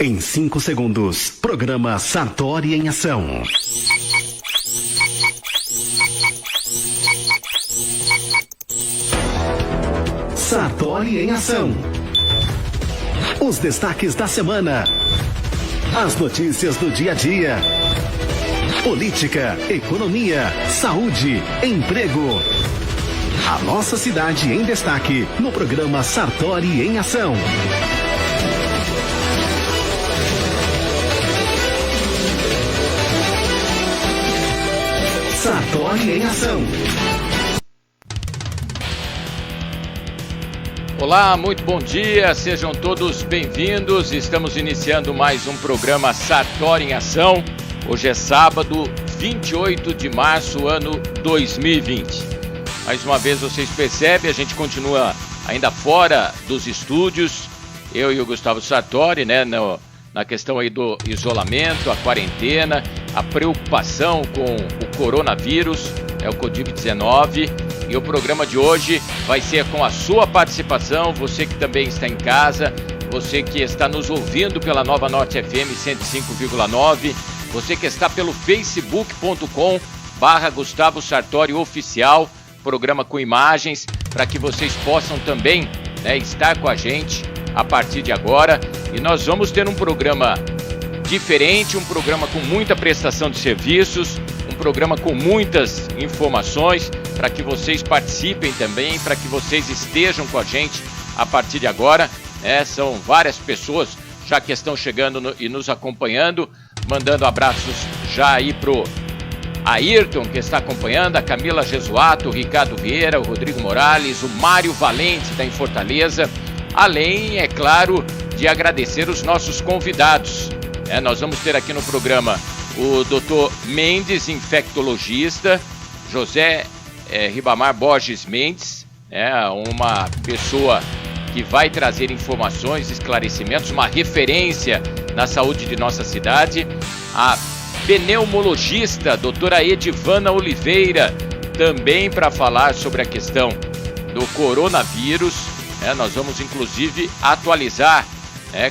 Em 5 segundos, programa Sartori em Ação. Sartori em Ação. Os destaques da semana. As notícias do dia a dia. Política, economia, saúde, emprego. A nossa cidade em destaque no programa Sartori em Ação. Sartori em Ação. Olá, muito bom dia, sejam todos bem-vindos. Estamos iniciando mais um programa Sartori em Ação. Hoje é sábado, 28 de março, ano 2020. Mais uma vez vocês percebem, a gente continua ainda fora dos estúdios, eu e o Gustavo Sartori, né, na questão aí do isolamento, a quarentena, a preocupação com o coronavírus, o Covid-19, e o programa de hoje vai ser com a sua participação, você que também está em casa, você que está nos ouvindo pela Nova Norte FM 105,9, você que está pelo facebook.com/Gustavo Sartori Oficial, programa com imagens, para que vocês possam também, né, estar com a gente a partir de agora. E nós vamos ter um programa diferente, um programa com muita prestação de serviços, um programa com muitas informações, para que vocês participem também, para que vocês estejam com a gente a partir de agora. São várias pessoas já que estão chegando e nos acompanhando, mandando abraços já aí pro Ayrton, que está acompanhando, a Camila Jesuato, o Ricardo Vieira, o Rodrigo Morales, o Mário Valente, está em Fortaleza, além, é claro, de agradecer os nossos convidados. Nós vamos ter aqui no programa o Dr. Mendes, infectologista, José Ribamar Borges Mendes, uma pessoa que vai trazer informações, esclarecimentos, uma referência na saúde de nossa cidade, a pneumologista, doutora Edivana Oliveira, também para falar sobre a questão do coronavírus. Nós vamos inclusive atualizar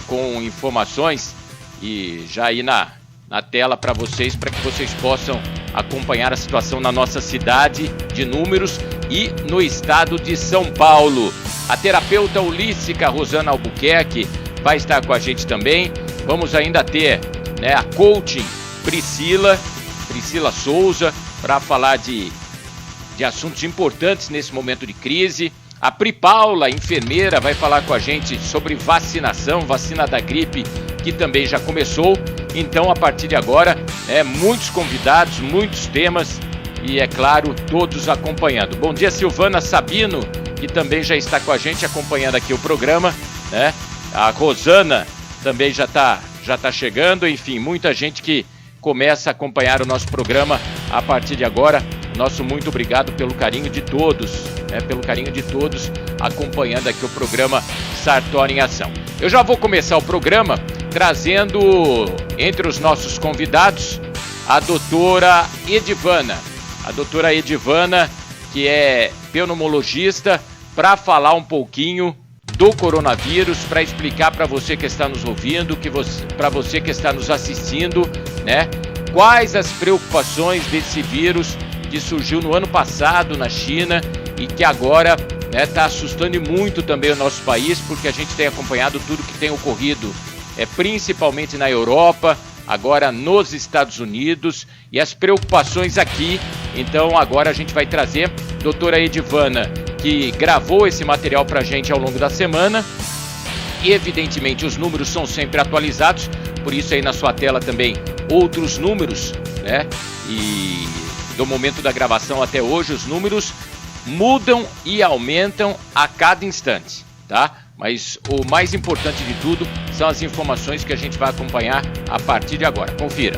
com informações e já aí na tela para vocês, para que vocês possam acompanhar a situação na nossa cidade de Números e no estado de São Paulo. A terapeuta holística Rosana Albuquerque vai estar com a gente também. Vamos ainda ter a coaching Priscila Souza, para falar de assuntos importantes nesse momento de crise. A Pri Paula, enfermeira, vai falar com a gente sobre vacinação, vacina da gripe, que também já começou. Então, a partir de agora, muitos convidados, muitos temas e, é claro, todos acompanhando. Bom dia, Silvana Sabino, que também já está com a gente acompanhando aqui o programa, né? A Rosana também já está chegando. Enfim, muita gente que começa a acompanhar o nosso programa a partir de agora. Nosso muito obrigado pelo carinho de todos, acompanhando aqui o programa Sartori em Ação. Eu já vou começar o programa trazendo entre os nossos convidados a doutora Edivana. A doutora Edivana, que é pneumologista, para falar um pouquinho do coronavírus, para explicar para você que está nos ouvindo, para você que está nos assistindo, né, quais as preocupações desse vírus que surgiu no ano passado na China e que agora está assustando muito também o nosso país, porque a gente tem acompanhado tudo que tem ocorrido, principalmente na Europa, agora nos Estados Unidos, e as preocupações aqui. Então agora a gente vai trazer a doutora Edivana, que gravou esse material para a gente ao longo da semana, e evidentemente os números são sempre atualizados, por isso aí na sua tela também outros números, né? E do momento da gravação até hoje os números mudam e aumentam a cada instante, tá? Mas o mais importante de tudo são as informações que a gente vai acompanhar a partir de agora. Confira.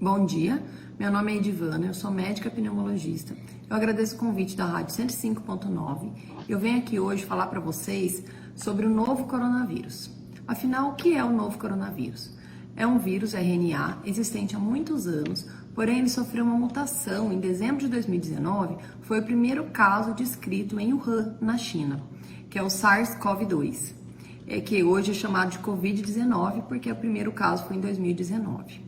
Bom dia, meu nome é Edivana, eu sou médica pneumologista. Eu agradeço o convite da Rádio 105.9. Eu venho aqui hoje falar para vocês sobre o novo coronavírus. Afinal, o que é o novo coronavírus? É um vírus RNA existente há muitos anos, porém ele sofreu uma mutação. Em dezembro de 2019, foi o primeiro caso descrito em Wuhan, na China, que é o SARS-CoV-2. que hoje é chamado de Covid-19, porque o primeiro caso foi em 2019.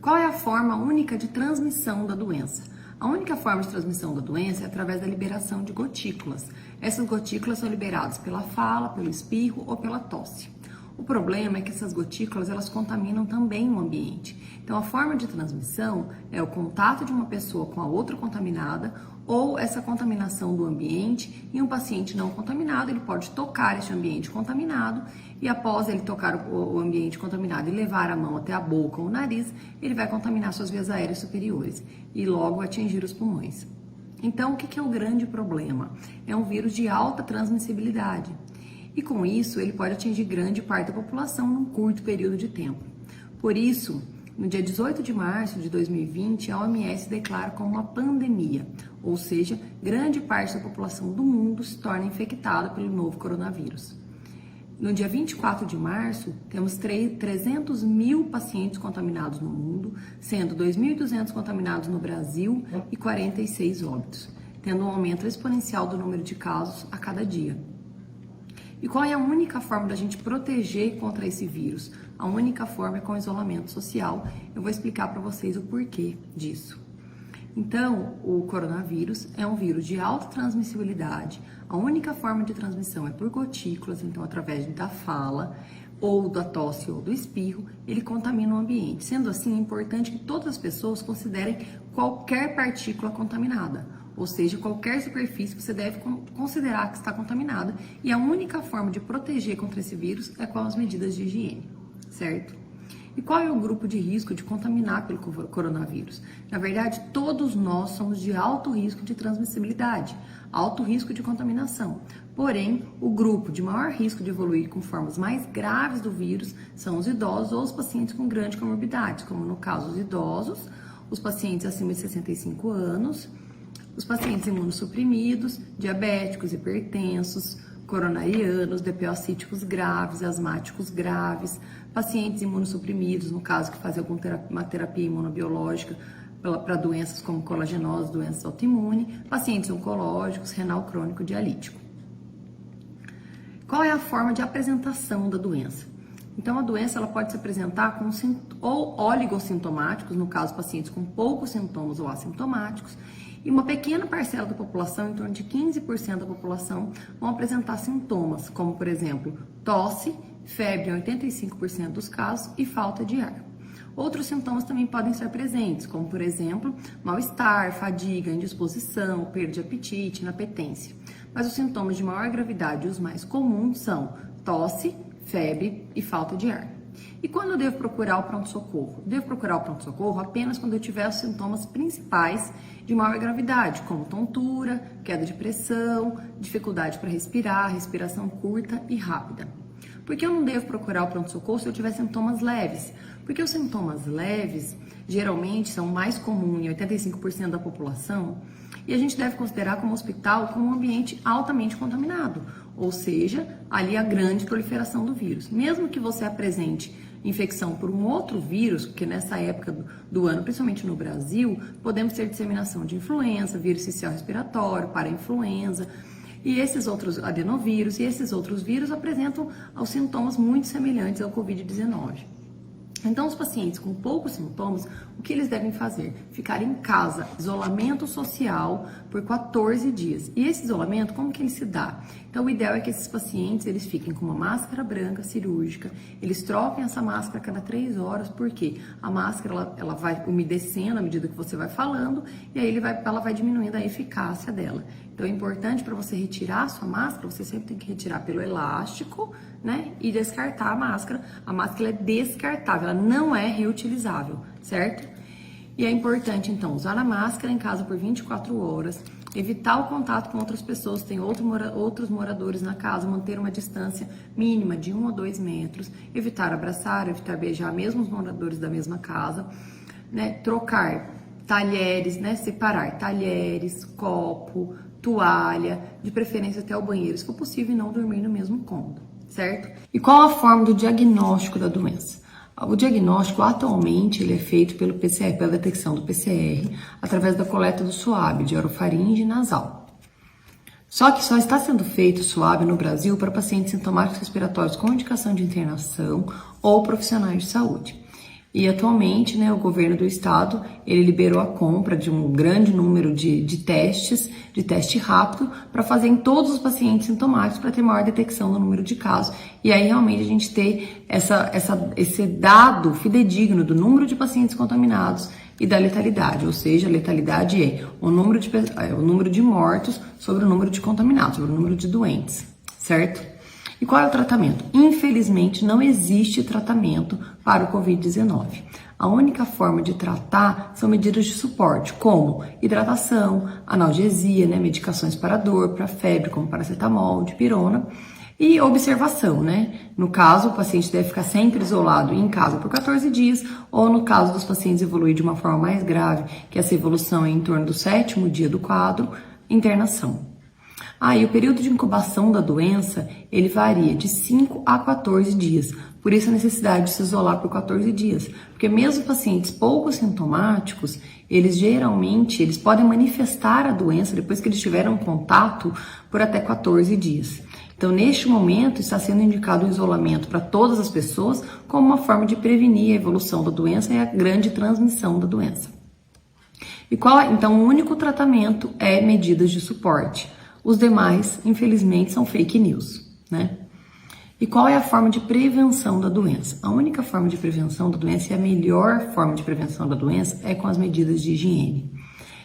Qual é a forma única de transmissão da doença? A única forma de transmissão da doença é através da liberação de gotículas. Essas gotículas são liberadas pela fala, pelo espirro ou pela tosse. O problema é que essas gotículas, elas contaminam também o ambiente. Então, a forma de transmissão é o contato de uma pessoa com a outra contaminada ou essa contaminação do ambiente. E um paciente não contaminado, ele pode tocar esse ambiente contaminado e após ele tocar o ambiente contaminado e levar a mão até a boca ou o nariz, ele vai contaminar suas vias aéreas superiores e logo atingir os pulmões. Então, o que é o grande problema? É um vírus de alta transmissibilidade. E com isso, ele pode atingir grande parte da população num curto período de tempo. Por isso, no dia 18 de março de 2020, a OMS declara como uma pandemia, ou seja, grande parte da população do mundo se torna infectada pelo novo coronavírus. No dia 24 de março, temos 300 mil pacientes contaminados no mundo, sendo 2.200 contaminados no Brasil e 46 óbitos, tendo um aumento exponencial do número de casos a cada dia. E qual é a única forma da gente proteger contra esse vírus? A única forma é com isolamento social. Eu vou explicar para vocês o porquê disso. Então, o coronavírus é um vírus de alta transmissibilidade. A única forma de transmissão é por gotículas, então através da fala, ou da tosse ou do espirro, ele contamina o ambiente. Sendo assim, é importante que todas as pessoas considerem qualquer partícula contaminada. Ou seja, qualquer superfície você deve considerar que está contaminada. E a única forma de proteger contra esse vírus é com as medidas de higiene, certo? E qual é o grupo de risco de contaminar pelo coronavírus? Na verdade, todos nós somos de alto risco de transmissibilidade, alto risco de contaminação. Porém, o grupo de maior risco de evoluir com formas mais graves do vírus são os idosos ou os pacientes com grande comorbidade, como no caso os idosos, os pacientes acima de 65 anos, os pacientes imunossuprimidos, diabéticos, hipertensos, coronarianos, DPO-cíticos graves, asmáticos graves, pacientes imunossuprimidos, no caso que fazem alguma terapia imunobiológica para doenças como colagenose, doenças autoimunes, pacientes oncológicos, renal crônico dialítico. Qual é a forma de apresentação da doença? Então, a doença ela pode se apresentar com ou oligossintomáticos, no caso, pacientes com poucos sintomas ou assintomáticos, e uma pequena parcela da população, em torno de 15% da população, vão apresentar sintomas, como, por exemplo, tosse, febre em 85% dos casos e falta de ar. Outros sintomas também podem ser presentes, como, por exemplo, mal-estar, fadiga, indisposição, perda de apetite, inapetência. Mas os sintomas de maior gravidade e os mais comuns são tosse, febre e falta de ar. E quando eu devo procurar o pronto-socorro? Devo procurar o pronto-socorro apenas quando eu tiver os sintomas principais de maior gravidade, como tontura, queda de pressão, dificuldade para respirar, respiração curta e rápida. Por que eu não devo procurar o pronto-socorro se eu tiver sintomas leves? Porque os sintomas leves geralmente são mais comuns em 85% da população e a gente deve considerar como hospital como um ambiente altamente contaminado, ou seja, ali a grande proliferação do vírus. Mesmo que você apresente infecção por um outro vírus, porque nessa época do ano, principalmente no Brasil, podemos ter disseminação de influenza, vírus sincicial respiratório, parainfluenza, e esses outros adenovírus, e esses outros vírus apresentam os sintomas muito semelhantes ao Covid-19. Então, os pacientes com poucos sintomas, o que eles devem fazer? Ficar em casa, isolamento social por 14 dias. E esse isolamento, como que ele se dá? Então, o ideal é que esses pacientes, eles fiquem com uma máscara branca cirúrgica, eles troquem essa máscara a cada 3 horas, porque a máscara, ela vai umedecendo à medida que você vai falando, e aí ela vai diminuindo a eficácia dela. Então, é importante para você retirar a sua máscara, você sempre tem que retirar pelo elástico, né? E descartar a máscara. A máscara é descartável, ela não é reutilizável, certo? E é importante, então, usar a máscara em casa por 24 horas, evitar o contato com outras pessoas, tem outros moradores na casa, manter uma distância mínima de 1 ou 2 metros, evitar abraçar, evitar beijar mesmo os moradores da mesma casa, né? Trocar talheres, né? Separar talheres, copo, toalha, de preferência até o banheiro, se for possível, e não dormir no mesmo cômodo, certo? E qual a forma do diagnóstico da doença? O diagnóstico, atualmente, ele é feito pelo PCR, pela detecção do PCR, através da coleta do suave, de orofaringe nasal. Só que só está sendo feito SUAB no Brasil para pacientes sintomáticos respiratórios com indicação de internação ou profissionais de saúde. E atualmente, né, o governo do estado, ele liberou a compra de um grande número de teste rápido para fazer em todos os pacientes sintomáticos para ter maior detecção do número de casos. E aí realmente a gente ter esse dado fidedigno do número de pacientes contaminados e da letalidade, ou seja, a letalidade é o número de mortos sobre o número de contaminados, sobre o número de doentes, certo? E qual é o tratamento? Infelizmente, não existe tratamento para o Covid-19. A única forma de tratar são medidas de suporte, como hidratação, analgesia, né, medicações para dor, para febre, como paracetamol, dipirona, e observação, né? No caso, o paciente deve ficar sempre isolado em casa por 14 dias, ou no caso dos pacientes evoluir de uma forma mais grave, que essa evolução é em torno do 7º dia do quadro, internação. E o período de incubação da doença, ele varia de 5 a 14 dias. Por isso a necessidade de se isolar por 14 dias. Porque mesmo pacientes pouco sintomáticos, eles podem manifestar a doença depois que eles tiveram contato por até 14 dias. Então, neste momento, está sendo indicado o isolamento para todas as pessoas como uma forma de prevenir a evolução da doença e a grande transmissão da doença. Então, o único tratamento é medidas de suporte. Os demais, infelizmente, são fake news, né? E qual é a forma de prevenção da doença? A única forma de prevenção da doença e a melhor forma de prevenção da doença é com as medidas de higiene.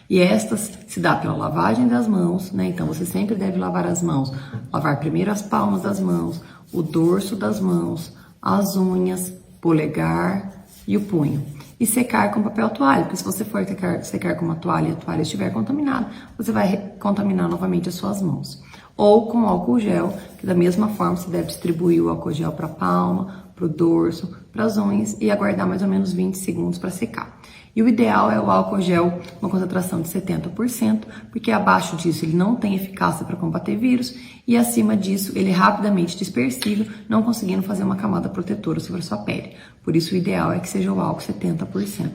E estas se dá pela lavagem das mãos, né? Então, você sempre deve lavar as mãos. Lavar primeiro as palmas das mãos, o dorso das mãos, as unhas, polegar e o punho. E secar com papel toalha, porque se você for secar com uma toalha e a toalha estiver contaminada, você vai contaminar novamente as suas mãos. Ou com álcool gel, que da mesma forma você deve distribuir o álcool gel para a palma, para o dorso, para as unhas e aguardar mais ou menos 20 segundos para secar. E o ideal é o álcool gel, uma concentração de 70%, porque abaixo disso ele não tem eficácia para combater vírus e acima disso ele é rapidamente dispersível, não conseguindo fazer uma camada protetora sobre a sua pele. Por isso o ideal é que seja o álcool 70%.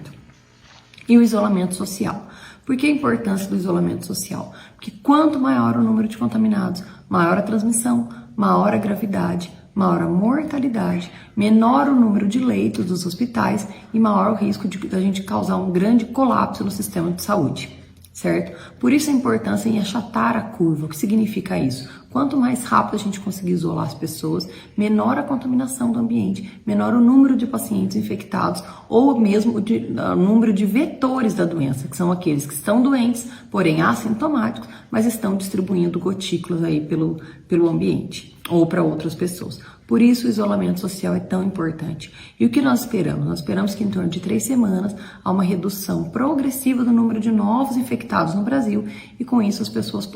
E o isolamento social. Por que a importância do isolamento social? Porque quanto maior o número de contaminados, maior a transmissão, maior a gravidade, maior a mortalidade, menor o número de leitos dos hospitais e maior o risco de a gente causar um grande colapso no sistema de saúde, certo? Por isso a importância em achatar a curva. O que significa isso? Quanto mais rápido a gente conseguir isolar as pessoas, menor a contaminação do ambiente, menor o número de pacientes infectados ou mesmo o número de vetores da doença, que são aqueles que estão doentes, porém assintomáticos, mas estão distribuindo gotículas aí pelo ambiente ou para outras pessoas. Por isso o isolamento social é tão importante. E o que nós esperamos? Nós esperamos que em torno de 3 semanas há uma redução progressiva do número de novos infectados no Brasil e com isso as pessoas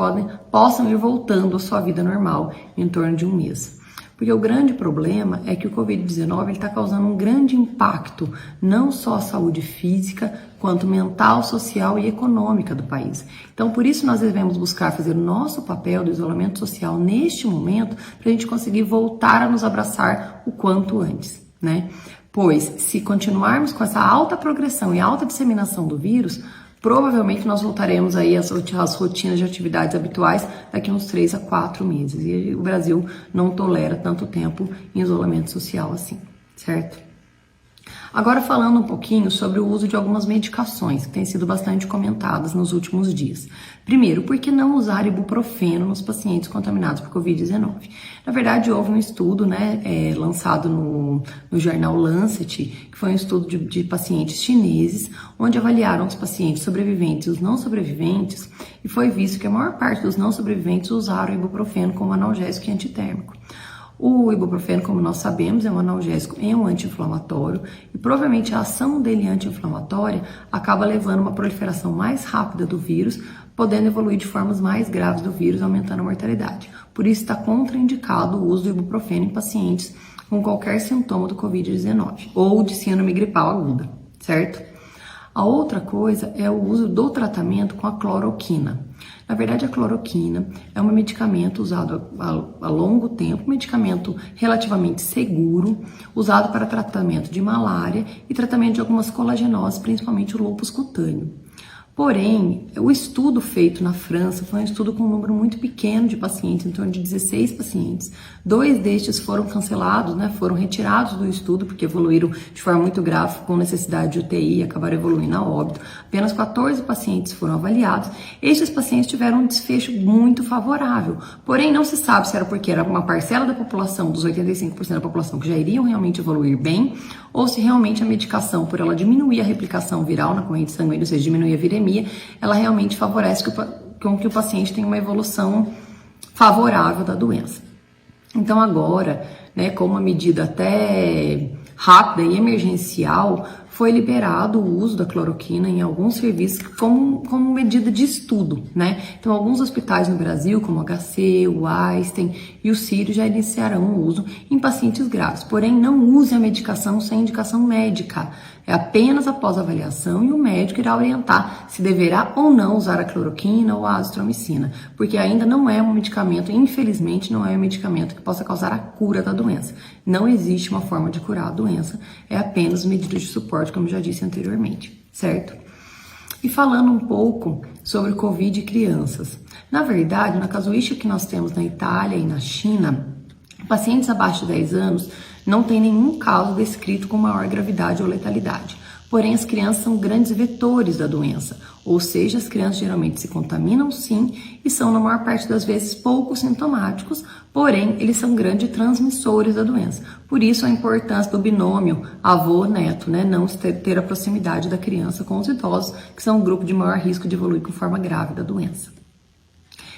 possam ir voltando à sua vida normal em torno de um mês. Porque o grande problema é que o Covid-19 está causando um grande impacto, não só à saúde física, quanto mental, social e econômica do país. Então, por isso nós devemos buscar fazer o nosso papel do isolamento social neste momento, para a gente conseguir voltar a nos abraçar o quanto antes, né? Pois, se continuarmos com essa alta progressão e alta disseminação do vírus, provavelmente nós voltaremos aí às rotinas de atividades habituais daqui a uns 3 a 4 meses. E o Brasil não tolera tanto tempo em isolamento social assim, certo? Agora falando um pouquinho sobre o uso de algumas medicações que têm sido bastante comentadas nos últimos dias. Primeiro, por que não usar ibuprofeno nos pacientes contaminados por Covid-19? Na verdade, houve um estudo, lançado no jornal Lancet, que foi um estudo de pacientes chineses, onde avaliaram os pacientes sobreviventes e os não sobreviventes, e foi visto que a maior parte dos não sobreviventes usaram o ibuprofeno como analgésico e antitérmico. O ibuprofeno, como nós sabemos, é um analgésico e um anti-inflamatório e provavelmente a ação dele anti-inflamatória acaba levando a uma proliferação mais rápida do vírus, podendo evoluir de formas mais graves do vírus, aumentando a mortalidade. Por isso está contraindicado o uso do ibuprofeno em pacientes com qualquer sintoma do Covid-19 ou de síndrome gripal aguda, certo? A outra coisa é o uso do tratamento com a cloroquina. Na verdade, a cloroquina é um medicamento usado há longo tempo, um medicamento relativamente seguro, usado para tratamento de malária e tratamento de algumas colagenoses, principalmente o lúpus cutâneo. Porém, o estudo feito na França foi um estudo com um número muito pequeno de pacientes, em torno de 16 pacientes. 2 destes foram cancelados, né, foram retirados do estudo porque evoluíram de forma muito grave, com necessidade de UTI e acabaram evoluindo a óbito. Apenas 14 pacientes foram avaliados. Estes pacientes tiveram um desfecho muito favorável. Porém, não se sabe se era porque era uma parcela da população, dos 85% da população, que já iriam realmente evoluir bem, ou se realmente a medicação, por ela diminuir a replicação viral na corrente sanguínea, ou seja, diminuir a viremia, ela realmente favorece com que o paciente tenha uma evolução favorável da doença. Então agora, né, como uma medida até rápida e emergencial, foi liberado o uso da cloroquina em alguns serviços como medida de estudo, né? Então, alguns hospitais no Brasil, como o HC, o Einstein e o Sírio, já iniciarão o uso em pacientes graves. Porém, não use a medicação sem indicação médica. É apenas após avaliação e o médico irá orientar se deverá ou não usar a cloroquina ou a azitromicina, porque ainda não é um medicamento, infelizmente, não é um medicamento que possa causar a cura da doença. Não existe uma forma de curar a doença, é apenas medidas de suporte, como já disse anteriormente, certo? E falando um pouco sobre o Covid e crianças. Na verdade, na casuística que nós temos na Itália e na China, pacientes abaixo de 10 anos não tem nenhum caso descrito com maior gravidade ou letalidade. Porém, as crianças são grandes vetores da doença, ou seja, as crianças geralmente se contaminam sim e são, na maior parte das vezes, pouco sintomáticos, porém, eles são grandes transmissores da doença. Por isso, a importância do binômio avô-neto, né? Não ter a proximidade da criança com os idosos, que são o grupo de maior risco de evoluir com forma grave da doença.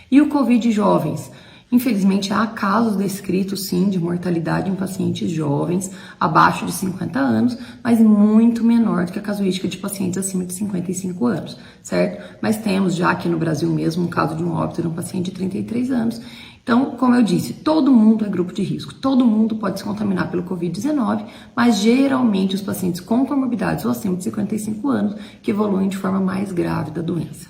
E o Covid jovens? Infelizmente, há casos descritos, sim, de mortalidade em pacientes jovens, abaixo de 50 anos, mas muito menor do que a casuística de pacientes acima de 55 anos, certo? Mas temos já aqui no Brasil mesmo um caso de um óbito de um paciente de 33 anos. Então, como eu disse, todo mundo é grupo de risco, todo mundo pode se contaminar pelo Covid-19, mas geralmente os pacientes com comorbidades ou acima de 55 anos que evoluem de forma mais grave da doença.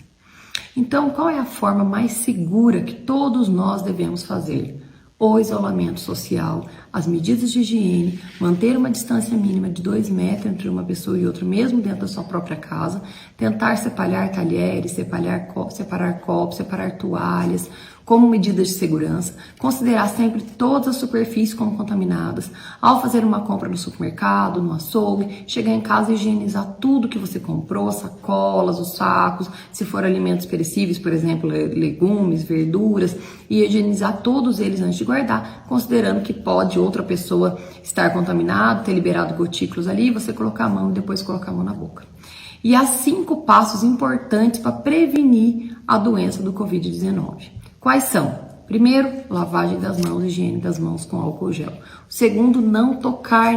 Então, qual é a forma mais segura que todos nós devemos fazer? O isolamento social, as medidas de higiene, manter uma distância mínima de 2 metros entre uma pessoa e outra, mesmo dentro da sua própria casa, tentar separar talheres, separar copos, separar toalhas, como medida de segurança, considerar sempre todas as superfícies como contaminadas. Ao fazer uma compra no supermercado, no açougue, chegar em casa e higienizar tudo que você comprou, as sacolas, os sacos, se for alimentos perecíveis, por exemplo, legumes, verduras, e higienizar todos eles antes de guardar, considerando que pode outra pessoa estar contaminada, ter liberado gotículos ali, você colocar a mão e depois colocar a mão na boca. E há 5 passos importantes para prevenir a doença do Covid-19. Quais são? Primeiro, lavagem das mãos, higiene das mãos com álcool gel. O segundo, não tocar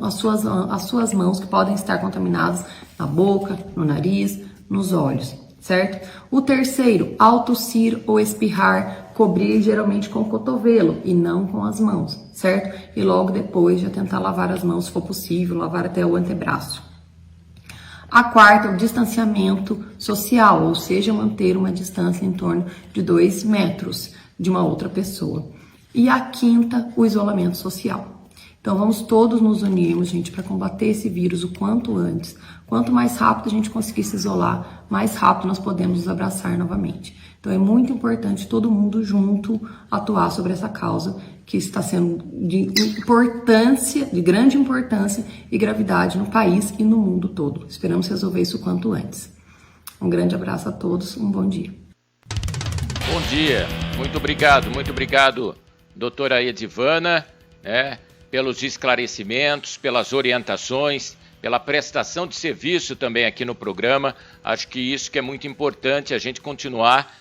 as suas mãos que podem estar contaminadas na boca, no nariz, nos olhos, certo? O terceiro, ao tossir ou espirrar, cobrir geralmente com o cotovelo e não com as mãos, certo? E logo depois já tentar lavar as mãos se for possível, lavar até o antebraço. A quarta, o distanciamento social, ou seja, manter uma distância em torno de 2 metros de uma outra pessoa. E a quinta, o isolamento social. Então, vamos todos nos unirmos, gente, para combater esse vírus o quanto antes. Quanto mais rápido a gente conseguir se isolar, mais rápido nós podemos nos abraçar novamente. Então, é muito importante todo mundo junto atuar sobre essa causa que está sendo de grande importância e gravidade no país e no mundo todo. Esperamos resolver isso o quanto antes. Um grande abraço a todos, um bom dia. Bom dia, muito obrigado, doutora Edivana, pelos esclarecimentos, pelas orientações, pela prestação de serviço também aqui no programa. Acho que isso que é muito importante, a gente continuar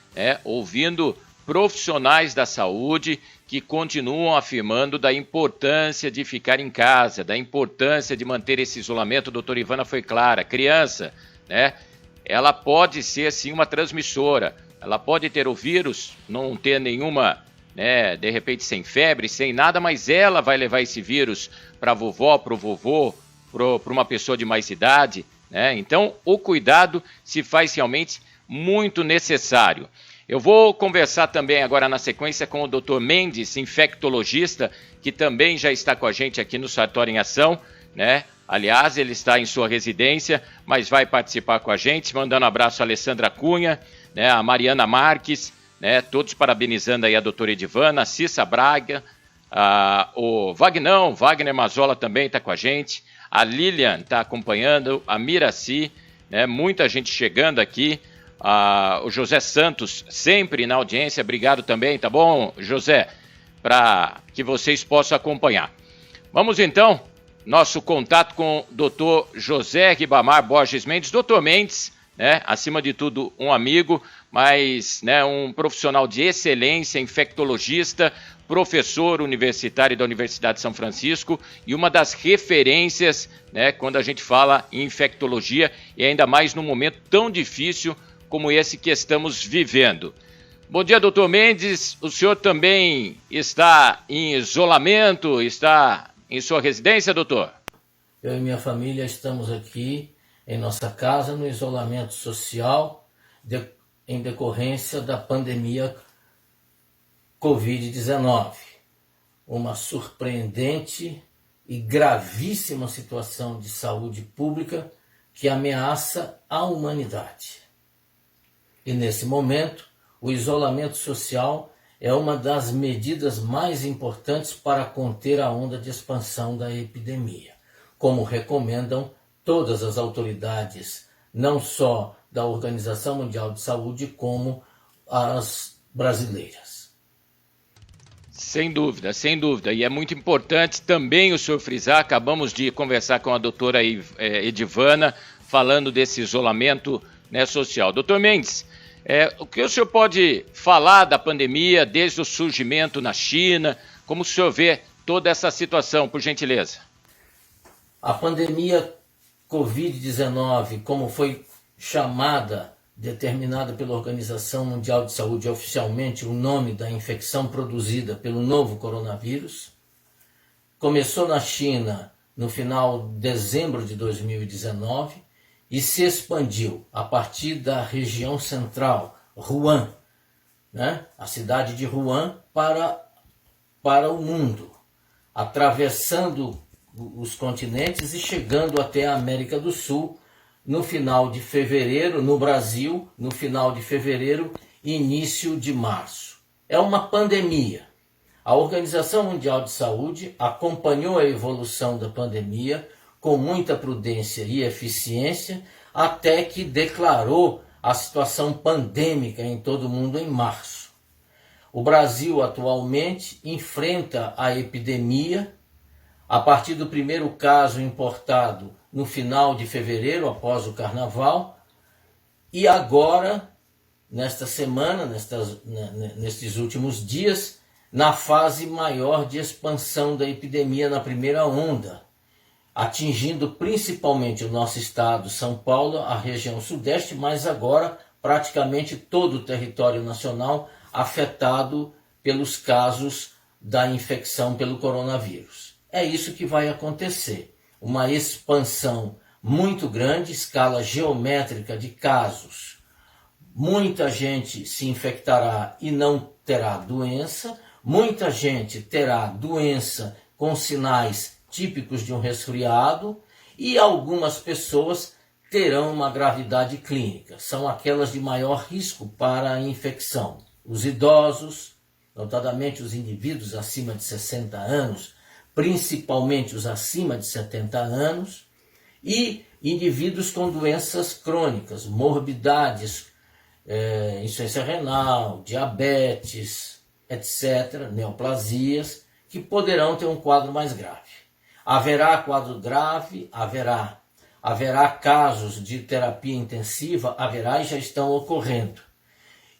ouvindo profissionais da saúde que continuam afirmando da importância de ficar em casa, da importância de manter esse isolamento. A doutora Ivana foi clara, criança, ela pode ser sim uma transmissora, ela pode ter o vírus, não ter nenhuma, de repente sem febre, sem nada, mas ela vai levar esse vírus para a vovó, para o vovô, para uma pessoa de mais idade, Então, o cuidado se faz realmente muito necessário. Eu vou conversar também agora na sequência com o Dr. Mendes, infectologista, que também já está com a gente aqui no Sartori em Ação, Aliás, ele está em sua residência, mas vai participar com a gente, mandando um abraço a Alessandra Cunha, né, a Mariana Marques, né, todos parabenizando aí a doutora Edivana, a Cissa Braga, o Wagner Mazola também está com a gente, a Lilian está acompanhando, a Miraci, né, muita gente chegando aqui, o José Santos sempre na audiência, obrigado também, tá bom, José? Para que vocês possam acompanhar. Vamos então, nosso contato com o doutor José Ribamar Borges Mendes. Doutor Mendes, né, acima de tudo um amigo, mas, né, um profissional de excelência, infectologista, professor universitário da Universidade de São Francisco e uma das referências, né, quando a gente fala em infectologia e ainda mais num momento tão difícil como esse que estamos vivendo. Bom dia, doutor Mendes. O senhor também está em isolamento, está em sua residência, doutor? Eu e minha família estamos aqui em nossa casa no isolamento social em decorrência da pandemia Covid-19. Uma surpreendente e gravíssima situação de saúde pública que ameaça a humanidade. E nesse momento, o isolamento social é uma das medidas mais importantes para conter a onda de expansão da epidemia, como recomendam todas as autoridades, não só da Organização Mundial de Saúde, como as brasileiras. Sem dúvida, sem dúvida. E é muito importante também o senhor frisar, acabamos de conversar com a doutora Edivana, falando desse isolamento, né, social. Doutor Mendes, o que o senhor pode falar da pandemia desde o surgimento na China? Como o senhor vê toda essa situação, por gentileza? A pandemia Covid-19, como foi chamada, determinada pela Organização Mundial de Saúde, oficialmente o nome da infecção produzida pelo novo coronavírus, começou na China no final de dezembro de 2019 e se expandiu a partir da região central, Wuhan, né? A cidade de Wuhan, para o mundo, atravessando os continentes e chegando até a América do Sul no final de fevereiro, no Brasil, no final de fevereiro e início de março. É uma pandemia. A Organização Mundial de Saúde acompanhou a evolução da pandemia com muita prudência e eficiência, até que declarou a situação pandêmica em todo o mundo em março. O Brasil atualmente enfrenta a epidemia a partir do primeiro caso importado no final de fevereiro, após o carnaval, e agora, nesta semana, nestes últimos dias, na fase maior de expansão da epidemia na primeira onda, atingindo principalmente o nosso estado, São Paulo, a região sudeste, mas agora praticamente todo o território nacional afetado pelos casos da infecção pelo coronavírus. É isso que vai acontecer, uma expansão muito grande, escala geométrica de casos. Muita gente se infectará e não terá doença, muita gente terá doença com sinais típicos de um resfriado e algumas pessoas terão uma gravidade clínica. São aquelas de maior risco para a infecção. Os idosos, notadamente os indivíduos acima de 60 anos, principalmente os acima de 70 anos, e indivíduos com doenças crônicas, morbidades, insuficiência renal, diabetes, etc., neoplasias, que poderão ter um quadro mais grave. Haverá quadro grave, haverá casos de terapia intensiva, haverá e já estão ocorrendo.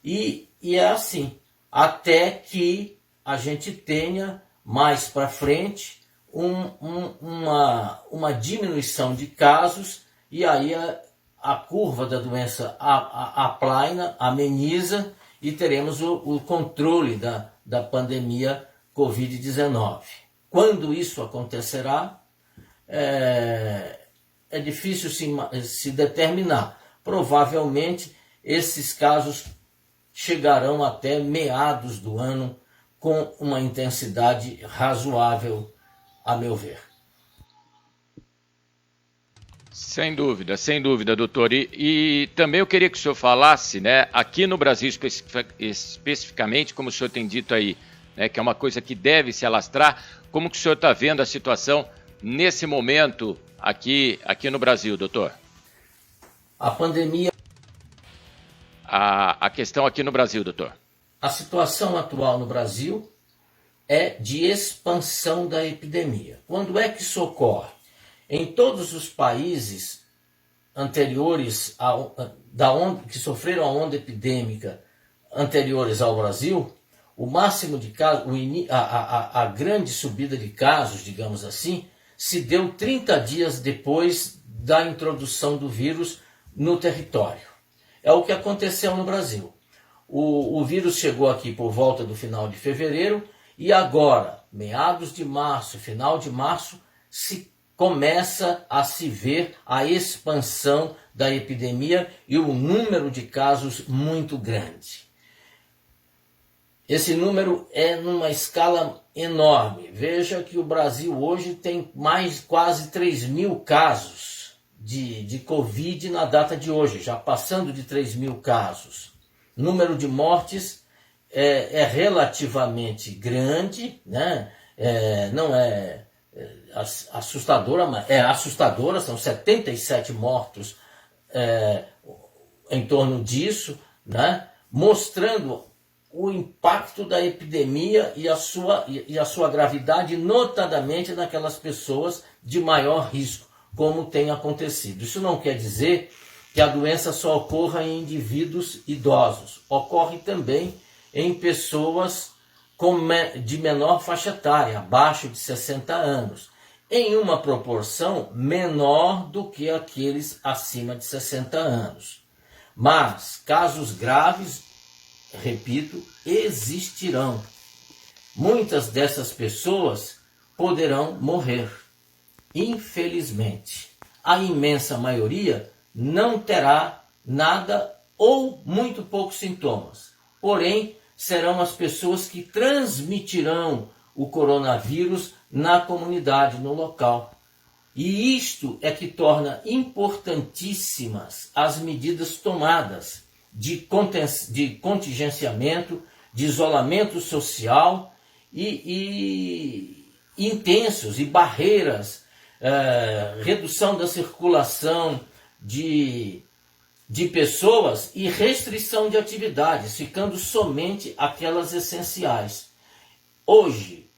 E é assim, até que a gente tenha mais para frente uma diminuição de casos e aí a curva da doença aplana, ameniza e teremos o controle da pandemia Covid-19. Quando isso acontecerá, é difícil se determinar. Provavelmente esses casos chegarão até meados do ano com uma intensidade razoável, a meu ver. Sem dúvida, doutor. E também eu queria que o senhor falasse, né, aqui no Brasil especificamente, como o senhor tem dito aí, né, que é uma coisa que deve se alastrar, como que o senhor está vendo a situação nesse momento aqui no Brasil, doutor? A pandemia... A questão aqui no Brasil, doutor. A situação atual no Brasil é de expansão da epidemia. Quando é que isso ocorre? Em todos os países anteriores que sofreram a onda epidêmica anteriores ao Brasil, o máximo de casos, a grande subida de casos, digamos assim, se deu 30 dias depois da introdução do vírus no território. É o que aconteceu no Brasil. O vírus chegou aqui por volta do final de fevereiro e agora, meados de março, final de março, começa a se ver a expansão da epidemia e o número de casos muito grande. Esse número é numa escala enorme. Veja que o Brasil hoje tem quase 3.000 casos de Covid na data de hoje, já passando de 3.000 casos. O número de mortes é relativamente grande, né? Não é assustadora, mas é assustadora, são 77 mortos em torno disso, né? Mostrando o impacto da epidemia e a sua gravidade, notadamente naquelas pessoas de maior risco, como tem acontecido. Isso não quer dizer que a doença só ocorra em indivíduos idosos, ocorre também em pessoas de menor faixa etária, abaixo de 60 anos, em uma proporção menor do que aqueles acima de 60 anos. Mas casos graves, repito, existirão. Muitas dessas pessoas poderão morrer. Infelizmente, a imensa maioria não terá nada ou muito poucos sintomas. Porém, serão as pessoas que transmitirão o coronavírus na comunidade, no local. E isto é que torna importantíssimas as medidas tomadas de contingenciamento, de isolamento social e intensos e barreiras, redução da circulação de pessoas e restrição de atividades, ficando somente aquelas essenciais. Hoje,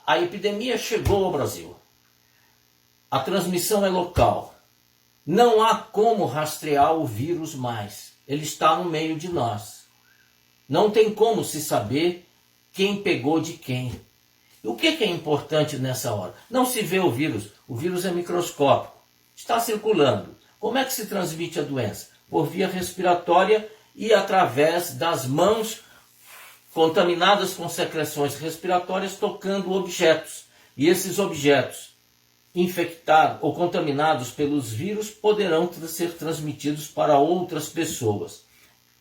a epidemia chegou ao Brasil. A transmissão é local. Não há como rastrear o vírus mais. Ele está no meio de nós. Não tem como se saber quem pegou de quem. E o que é importante nessa hora? Não se vê o vírus é microscópico, está circulando. Como é que se transmite a doença? Por via respiratória e através das mãos contaminadas com secreções respiratórias tocando objetos. E esses objetos infectados ou contaminados pelos vírus poderão ser transmitidos para outras pessoas.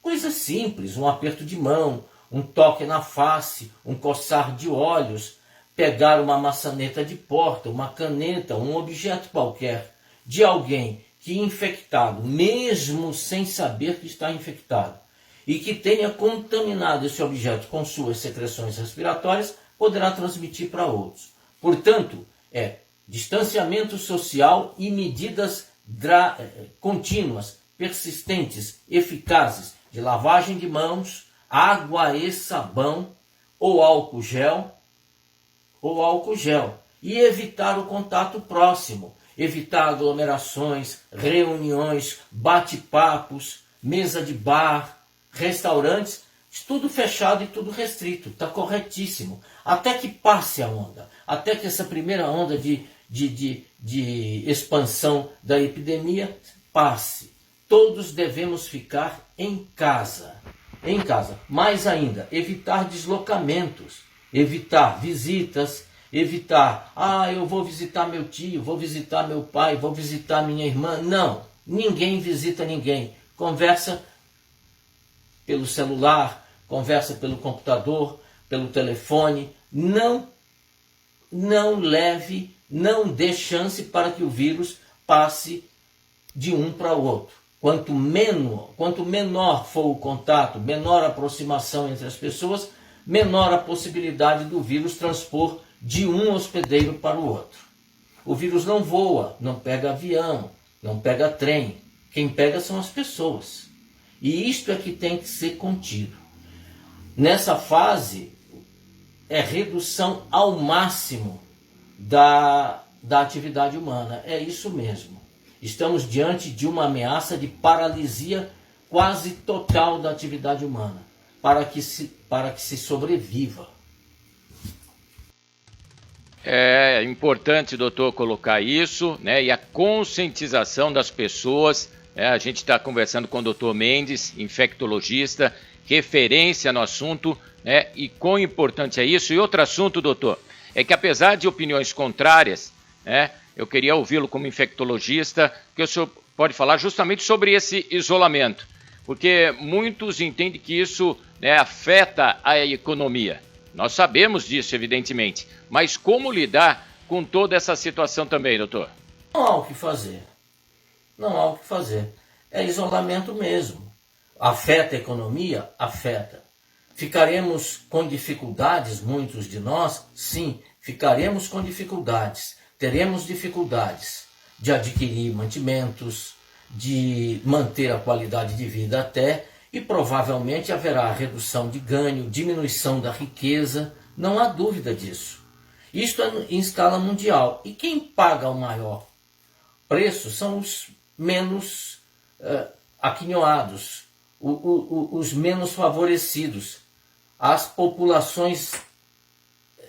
Coisa simples, um aperto de mão, um toque na face, um coçar de olhos, pegar uma maçaneta de porta, uma caneta, um objeto qualquer de alguém que infectado, mesmo sem saber que está infectado, e que tenha contaminado esse objeto com suas secreções respiratórias, poderá transmitir para outros. Portanto, distanciamento social e medidas contínuas, persistentes, eficazes, de lavagem de mãos, água e sabão, ou álcool gel, e evitar o contato próximo, evitar aglomerações, reuniões, bate-papos, mesa de bar, restaurantes, tudo fechado e tudo restrito, está corretíssimo. Até que passe a onda, até que essa primeira onda de expansão da epidemia passe. Todos devemos ficar em casa. Mais ainda, evitar deslocamentos, evitar visitas, evitar, eu vou visitar meu tio, vou visitar meu pai, vou visitar minha irmã. Não, ninguém visita ninguém. Conversa pelo celular, conversa pelo computador, pelo telefone. Não dê chance para que o vírus passe de um para o outro. Quanto menor for o contato, menor a aproximação entre as pessoas, menor a possibilidade do vírus transpor de um hospedeiro para o outro. O vírus não voa, não pega avião, não pega trem. Quem pega são as pessoas. E isto é que tem que ser contido. Nessa fase, é redução ao máximo da atividade humana. É isso mesmo. Estamos diante de uma ameaça de paralisia quase total da atividade humana, para que se sobreviva. É importante, doutor, colocar isso, né? E a conscientização das pessoas. A gente está conversando com o doutor Mendes, infectologista, referência no assunto, né? E quão importante é isso. E outro assunto, doutor, é que apesar de opiniões contrárias, né? Eu queria ouvi-lo como infectologista, que o senhor pode falar justamente sobre esse isolamento, porque muitos entendem que isso, né, afeta a economia. Nós sabemos disso, evidentemente, mas como lidar com toda essa situação também, doutor? Não há o que fazer. Não há o que fazer. É isolamento mesmo. Afeta a economia? Afeta. Ficaremos com dificuldades, muitos de nós? Sim, ficaremos com dificuldades. Teremos dificuldades de adquirir mantimentos, de manter a qualidade de vida até, e provavelmente haverá redução de ganho, diminuição da riqueza, não há dúvida disso. Isto é em escala mundial. E quem paga o maior preço são os menos aquinhoados, os menos favorecidos, as populações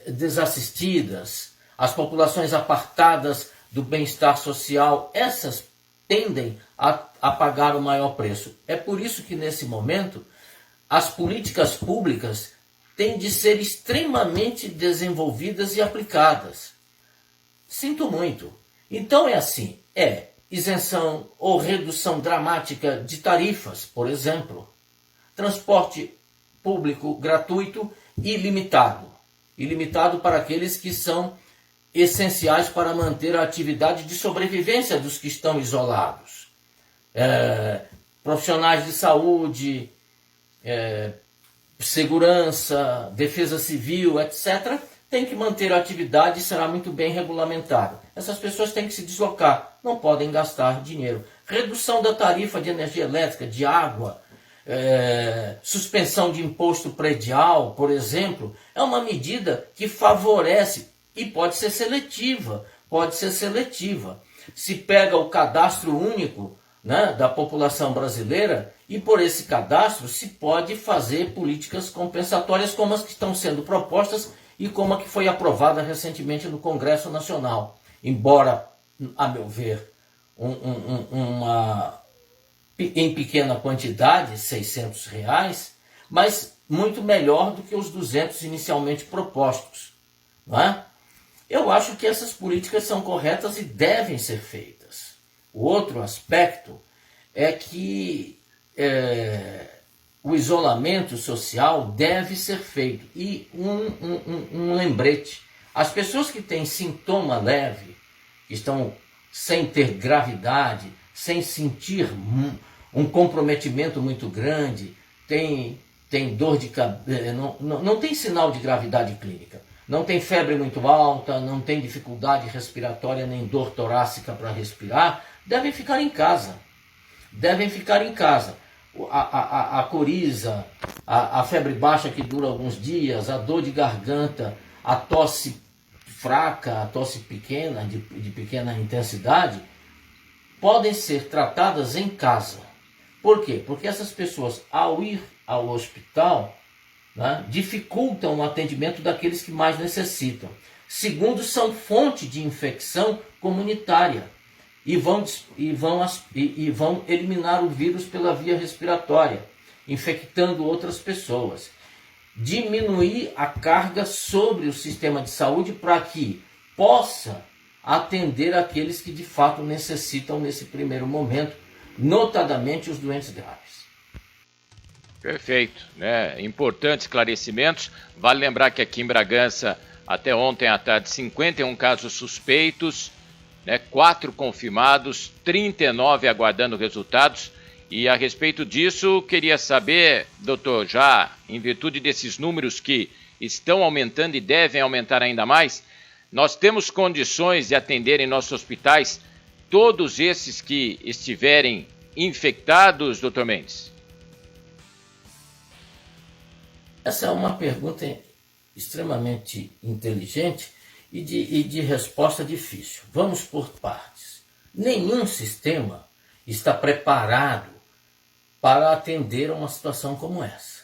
desassistidas, as populações apartadas do bem-estar social. Essas tendem a pagar o maior preço. É por isso que, nesse momento, as políticas públicas têm de ser extremamente desenvolvidas e aplicadas. Sinto muito. Então é assim, isenção ou redução dramática de tarifas, por exemplo. Transporte público gratuito e ilimitado. Ilimitado para aqueles que são essenciais para manter a atividade de sobrevivência dos que estão isolados. Profissionais de saúde, segurança, defesa civil, etc., tem que manter a atividade e será muito bem regulamentado. Essas pessoas têm que se deslocar, não podem gastar dinheiro. Redução da tarifa de energia elétrica, de água, suspensão de imposto predial, por exemplo, é uma medida que favorece e pode ser seletiva. Se pega o cadastro único, né, da população brasileira, e por esse cadastro se pode fazer políticas compensatórias como as que estão sendo propostas e como a que foi aprovada recentemente no Congresso Nacional. Embora, a meu ver, em pequena quantidade, R$600, mas muito melhor do que os 200 inicialmente propostos. Não é? Eu acho que essas políticas são corretas e devem ser feitas. O outro aspecto é que o isolamento social deve ser feito. E um lembrete: as pessoas que têm sintoma leve, que estão sem ter gravidade, sem sentir um comprometimento muito grande, tem dor de cabeça, não tem sinal de gravidade clínica, não tem febre muito alta, não tem dificuldade respiratória nem dor torácica para respirar, devem ficar em casa. A coriza, a febre baixa que dura alguns dias, a dor de garganta, a tosse fraca, a tosse pequena, de pequena intensidade, podem ser tratadas em casa. Por quê? Porque essas pessoas, ao ir ao hospital, né, dificultam o atendimento daqueles que mais necessitam. Segundo, são fonte de infecção comunitária e vão eliminar o vírus pela via respiratória, infectando outras pessoas. Diminuir a carga sobre o sistema de saúde para que possa atender aqueles que de fato necessitam nesse primeiro momento, notadamente os doentes graves. Perfeito, né? Importantes esclarecimentos. Vale lembrar que aqui em Bragança, até ontem à tarde, 51 casos suspeitos, né? 4 confirmados, 39 aguardando resultados. E a respeito disso, queria saber, doutor, já em virtude desses números que estão aumentando e devem aumentar ainda mais, nós temos condições de atender em nossos hospitais todos esses que estiverem infectados, doutor Mendes? Essa é uma pergunta extremamente inteligente e de resposta difícil. Vamos por partes. Nenhum sistema está preparado para atender a uma situação como essa,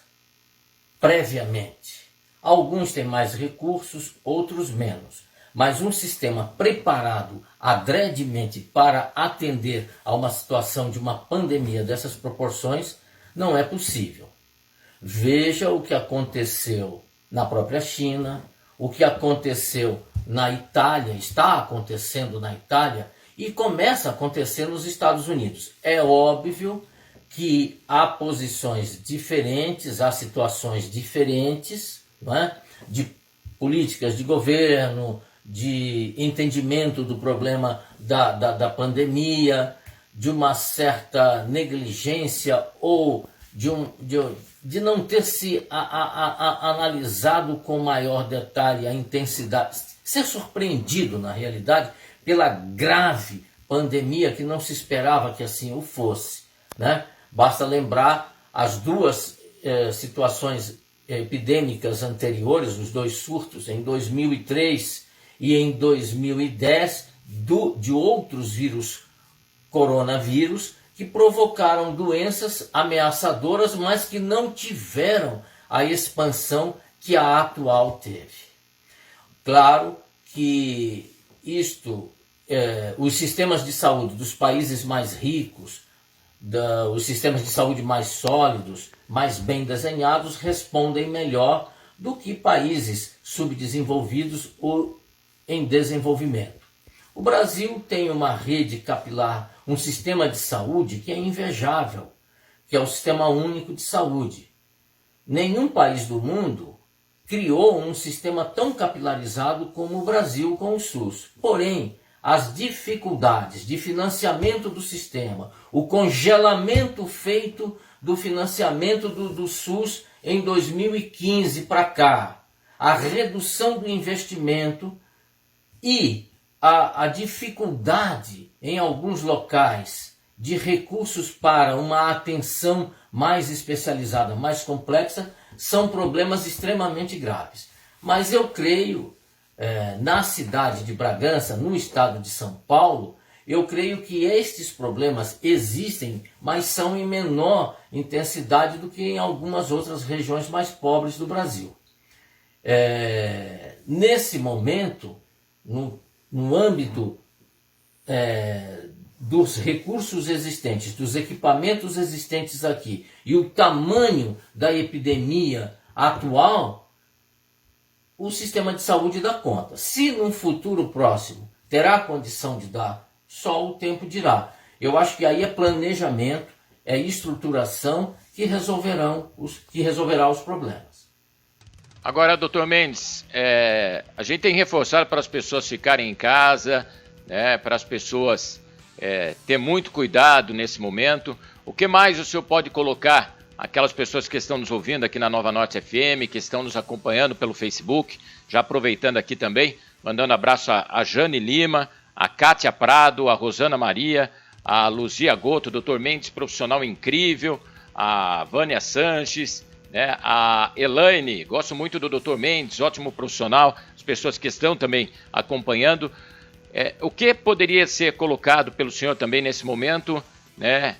previamente. Alguns têm mais recursos, outros menos. Mas um sistema preparado adredemente para atender a uma situação de uma pandemia dessas proporções não é possível. Veja o que aconteceu na própria China, o que aconteceu na Itália, está acontecendo na Itália e começa a acontecer nos Estados Unidos. É óbvio que há posições diferentes, há situações diferentes, não é? De políticas de governo, de entendimento do problema da pandemia, de uma certa negligência ou de não ter se analisado com maior detalhe a intensidade, ser surpreendido na realidade pela grave pandemia que não se esperava que assim o fosse, né? Basta lembrar as duas situações epidêmicas anteriores, os dois surtos em 2003 e em 2010 de outros vírus coronavírus que provocaram doenças ameaçadoras, mas que não tiveram a expansão que a atual teve. Claro que os sistemas de saúde dos países mais ricos, os sistemas de saúde mais sólidos, mais bem desenhados, respondem melhor do que países subdesenvolvidos ou em desenvolvimento. O Brasil tem uma rede capilar, um sistema de saúde que é invejável, que é o Sistema Único de Saúde. Nenhum país do mundo criou um sistema tão capilarizado como o Brasil com o SUS. Porém, as dificuldades de financiamento do sistema, o congelamento feito do financiamento do SUS em 2015 para cá, a redução do investimento e a dificuldade em alguns locais de recursos para uma atenção mais especializada, mais complexa, são problemas extremamente graves. Mas eu creio, na cidade de Bragança, no estado de São Paulo, eu creio que estes problemas existem, mas são em menor intensidade do que em algumas outras regiões mais pobres do Brasil. Nesse momento, no âmbito dos recursos existentes, dos equipamentos existentes aqui e o tamanho da epidemia atual, o sistema de saúde dá conta. Se num futuro próximo terá condição de dar, só o tempo dirá. Eu acho que aí é planejamento, é estruturação que resolverá os problemas. Agora, doutor Mendes, a gente tem reforçado para as pessoas ficarem em casa, né, para as pessoas ter muito cuidado nesse momento. O que mais o senhor pode colocar aquelas pessoas que estão nos ouvindo aqui na Nova Norte FM, que estão nos acompanhando pelo Facebook, já aproveitando aqui também, mandando abraço a Jane Lima, a Kátia Prado, a Rosana Maria, a Luzia Goto, doutor Mendes, profissional incrível, a Vânia Sanches, né, a Elaine, gosto muito do doutor Mendes, ótimo profissional, as pessoas que estão também acompanhando. O que poderia ser colocado pelo senhor também nesse momento, né,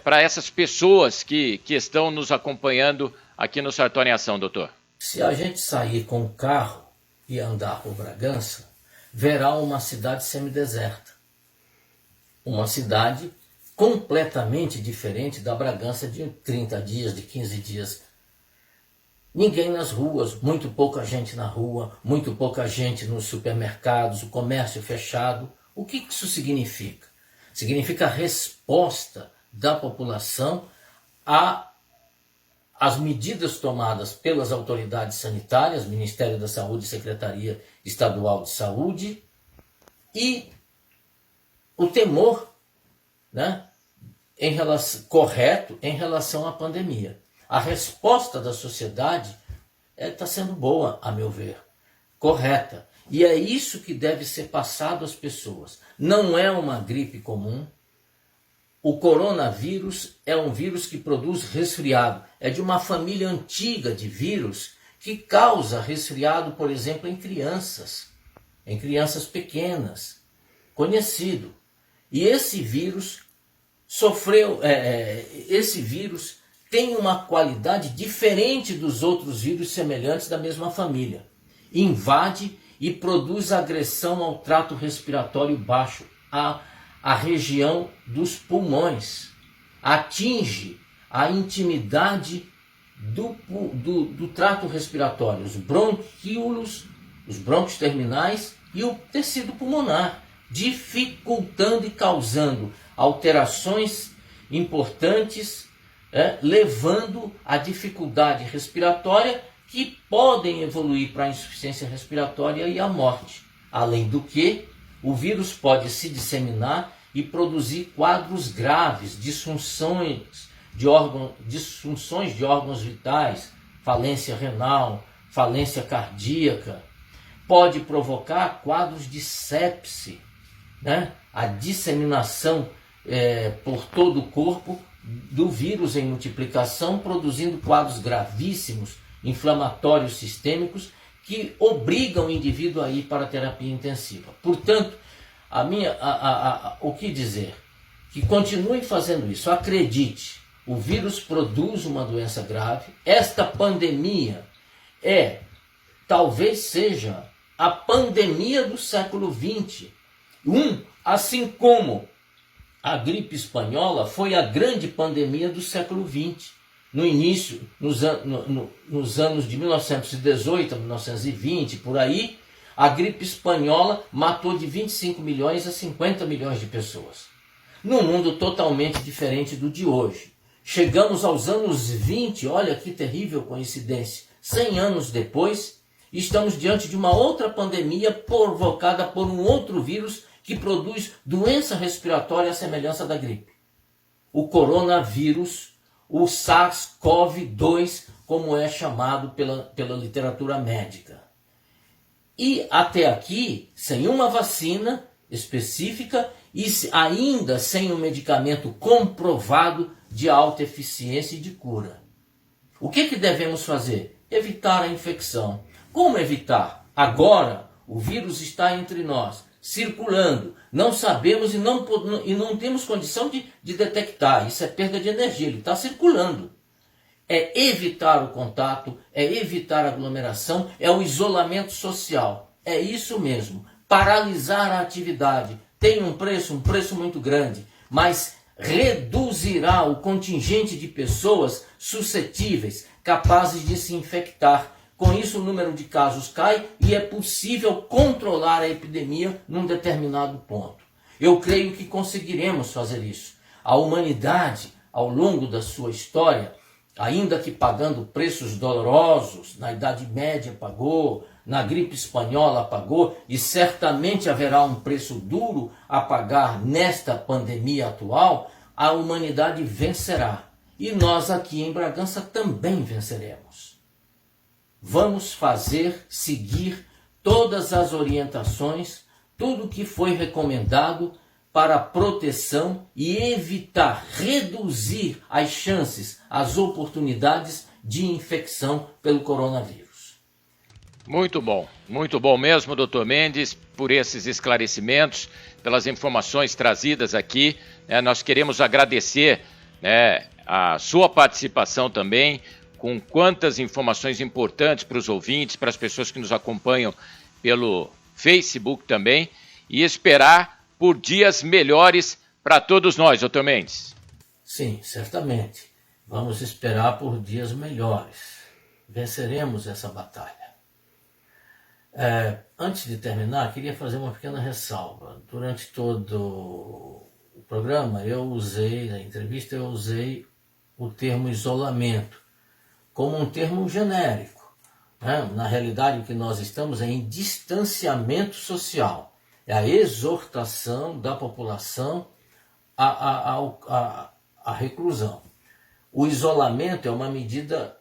para essas pessoas que estão nos acompanhando aqui no Sartori em Ação, doutor? Se a gente sair com o carro e andar por Bragança, verá uma cidade semideserta. Uma cidade completamente diferente da Bragança de 30 dias, de 15 dias. Ninguém nas ruas, muito pouca gente na rua, muito pouca gente nos supermercados, o comércio fechado. O que isso significa? Significa a resposta da população às medidas tomadas pelas autoridades sanitárias, Ministério da Saúde e Secretaria Estadual de Saúde, e o temor, né, correto em relação à pandemia. A resposta da sociedade está sendo boa, a meu ver, correta. E é isso que deve ser passado às pessoas. Não é uma gripe comum. O coronavírus é um vírus que produz resfriado. É de uma família antiga de vírus que causa resfriado, por exemplo, em crianças pequenas, conhecido. E esse vírus esse vírus tem uma qualidade diferente dos outros vírus semelhantes da mesma família. Invade e produz agressão ao trato respiratório baixo, a região dos pulmões. Atinge a intimidade do trato respiratório, os bronquíolos, os brônquios terminais e o tecido pulmonar, dificultando e causando alterações importantes, levando à dificuldade respiratória, que podem evoluir para a insuficiência respiratória e a morte. Além do que, o vírus pode se disseminar e produzir quadros graves, disfunções de órgãos vitais, falência renal, falência cardíaca. Pode provocar quadros de sepse, né? A disseminação por todo o corpo do vírus em multiplicação, produzindo quadros gravíssimos, inflamatórios sistêmicos, que obrigam o indivíduo a ir para a terapia intensiva. Portanto, o que dizer? Que continue fazendo isso. Acredite, o vírus produz uma doença grave. Esta pandemia talvez seja a pandemia do século XX. Assim como a gripe espanhola foi a grande pandemia do século XX. No início, nos anos de 1918 a 1920, por aí, a gripe espanhola matou de 25 milhões a 50 milhões de pessoas. Num mundo totalmente diferente do de hoje. Chegamos aos anos 20, olha que terrível coincidência. 100 anos depois, estamos diante de uma outra pandemia provocada por um outro vírus que produz doença respiratória à semelhança da gripe. O coronavírus, o SARS-CoV-2, como é chamado pela literatura médica. E até aqui, sem uma vacina específica e ainda sem um medicamento comprovado de alta eficiência e de cura. O que devemos fazer? Evitar a infecção. Como evitar? Agora, o vírus está entre nós, circulando. Não sabemos e não temos condição de detectar. Isso é perda de energia, ele está circulando. É evitar o contato, é evitar a aglomeração, é o isolamento social. É isso mesmo. Paralisar a atividade. Tem um preço muito grande, mas reduzirá o contingente de pessoas suscetíveis, capazes de se infectar. Com isso, o número de casos cai e é possível controlar a epidemia num determinado ponto. Eu creio que conseguiremos fazer isso. A humanidade, ao longo da sua história, ainda que pagando preços dolorosos, na Idade Média pagou, na gripe espanhola pagou, e certamente haverá um preço duro a pagar nesta pandemia atual, a humanidade vencerá. E nós aqui em Bragança também venceremos. Vamos seguir todas as orientações, tudo que foi recomendado para a proteção e evitar, reduzir as chances, as oportunidades de infecção pelo coronavírus. Muito bom mesmo, doutor Mendes, por esses esclarecimentos, pelas informações trazidas aqui. Nós queremos agradecer a sua participação também, com quantas informações importantes para os ouvintes, para as pessoas que nos acompanham pelo Facebook também, e esperar por dias melhores para todos nós, doutor Mendes. Sim, certamente. Vamos esperar por dias melhores. Venceremos essa batalha. Antes de terminar, queria fazer uma pequena ressalva. Durante todo o programa, na entrevista, eu usei o termo isolamento como um termo genérico. Na realidade, o que nós estamos é em distanciamento social. é a exortação da população à reclusão. O isolamento é uma medida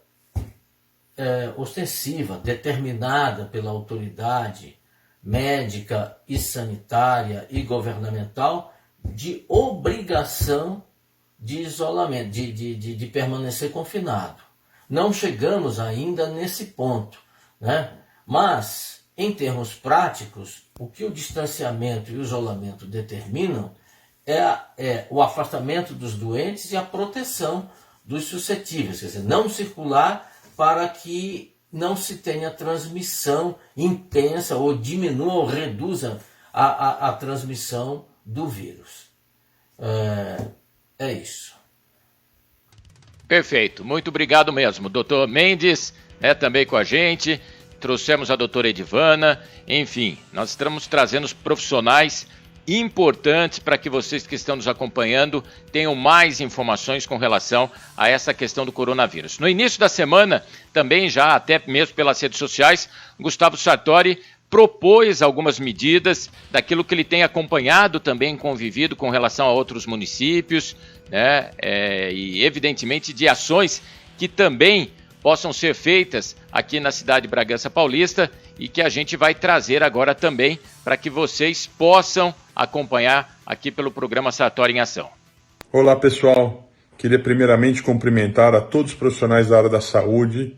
ostensiva, determinada pela autoridade médica e sanitária e governamental, de obrigação de isolamento, de permanecer confinado. Não chegamos ainda nesse ponto, né? Mas, em termos práticos, o que o distanciamento e o isolamento determinam é o afastamento dos doentes e a proteção dos suscetíveis, quer dizer, não circular para que não se tenha transmissão intensa ou diminua ou reduza a transmissão do vírus. É isso. Perfeito, muito obrigado mesmo. Doutor Mendes também com a gente, trouxemos a doutora Edivana, enfim, nós estamos trazendo os profissionais importantes para que vocês que estão nos acompanhando tenham mais informações com relação a essa questão do coronavírus. No início da semana, também já até mesmo pelas redes sociais, Gustavo Sartori propôs algumas medidas daquilo que ele tem acompanhado também, convivido com relação a outros municípios, né? E evidentemente de ações que também possam ser feitas aqui na cidade de Bragança Paulista e que a gente vai trazer agora também para que vocês possam acompanhar aqui pelo programa Sartori em Ação. Olá pessoal, queria primeiramente cumprimentar a todos os profissionais da área da saúde,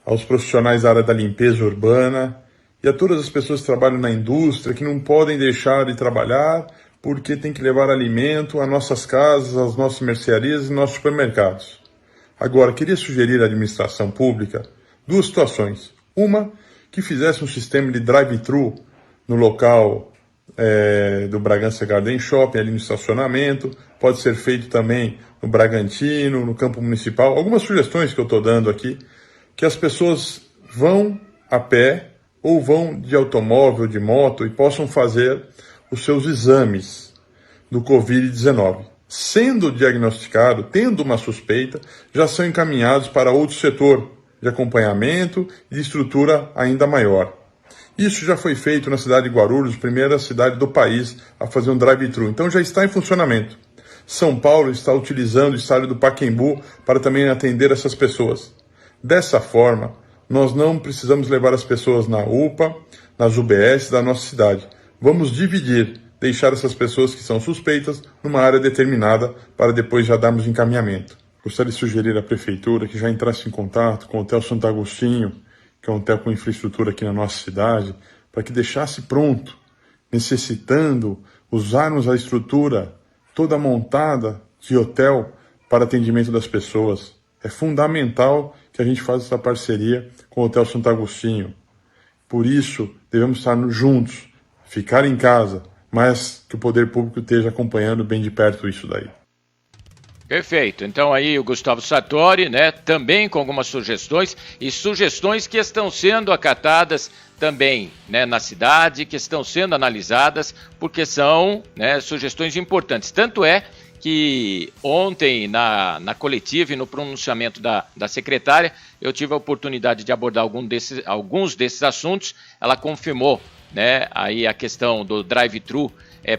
aos profissionais da área da limpeza urbana e a todas as pessoas que trabalham na indústria que não podem deixar de trabalhar porque tem que levar alimento às nossas casas, às nossas mercearias e nossos supermercados. Agora, queria sugerir à administração pública duas situações. Uma, que fizesse um sistema de drive-thru no local do Bragança Garden Shopping, ali no estacionamento. Pode ser feito também no Bragantino, no campo municipal. Algumas sugestões que eu estou dando aqui, que as pessoas vão a pé ou vão de automóvel, de moto e possam fazer os seus exames do Covid-19. Sendo diagnosticado, tendo uma suspeita, já são encaminhados para outro setor de acompanhamento e de estrutura ainda maior. Isso já foi feito na cidade de Guarulhos, primeira cidade do país a fazer um drive-thru, então já está em funcionamento. São Paulo está utilizando o estádio do Pacaembu para também atender essas pessoas. Dessa forma, nós não precisamos levar as pessoas na UPA, nas UBS da nossa cidade. Vamos dividir, deixar essas pessoas que são suspeitas numa área determinada para depois já darmos encaminhamento. Gostaria de sugerir à Prefeitura que já entrasse em contato com o Hotel Santo Agostinho, que é um hotel com infraestrutura aqui na nossa cidade, para que deixasse pronto, necessitando usarmos a estrutura toda montada de hotel para atendimento das pessoas. É fundamental que a gente faça essa parceria com o Hotel Santo Agostinho. Por isso, devemos estar juntos, ficar em casa, mas que o poder público esteja acompanhando bem de perto isso daí. Perfeito. Então aí o Gustavo Sartori, né, também com algumas sugestões e sugestões que estão sendo acatadas também, né, na cidade, que estão sendo analisadas, porque são, né, sugestões importantes. Tanto é que ontem na coletiva e no pronunciamento da secretária, eu tive a oportunidade de abordar alguns desses assuntos. Ela confirmou, né, aí a questão do drive-thru,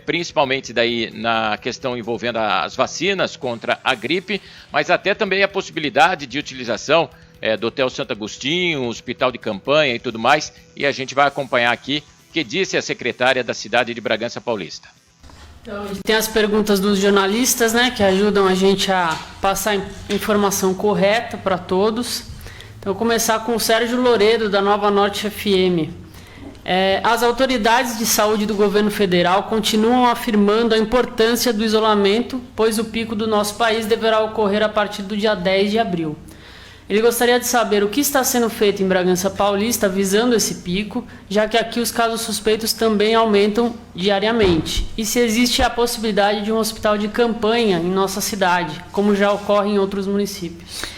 principalmente daí na questão envolvendo as vacinas contra a gripe, mas até também a possibilidade de utilização do Hotel Santo Agostinho, hospital de campanha e tudo mais, e a gente vai acompanhar aqui o que disse a secretária da cidade de Bragança Paulista. Então, tem as perguntas dos jornalistas, né, que ajudam a gente a passar informação correta para todos. Então, vou começar com o Sérgio Loredo, da Nova Norte FM. As autoridades de saúde do governo federal continuam afirmando a importância do isolamento, pois o pico do nosso país deverá ocorrer a partir do dia 10 de abril. Ele gostaria de saber o que está sendo feito em Bragança Paulista visando esse pico, já que aqui os casos suspeitos também aumentam diariamente. E se existe a possibilidade de um hospital de campanha em nossa cidade, como já ocorre em outros municípios.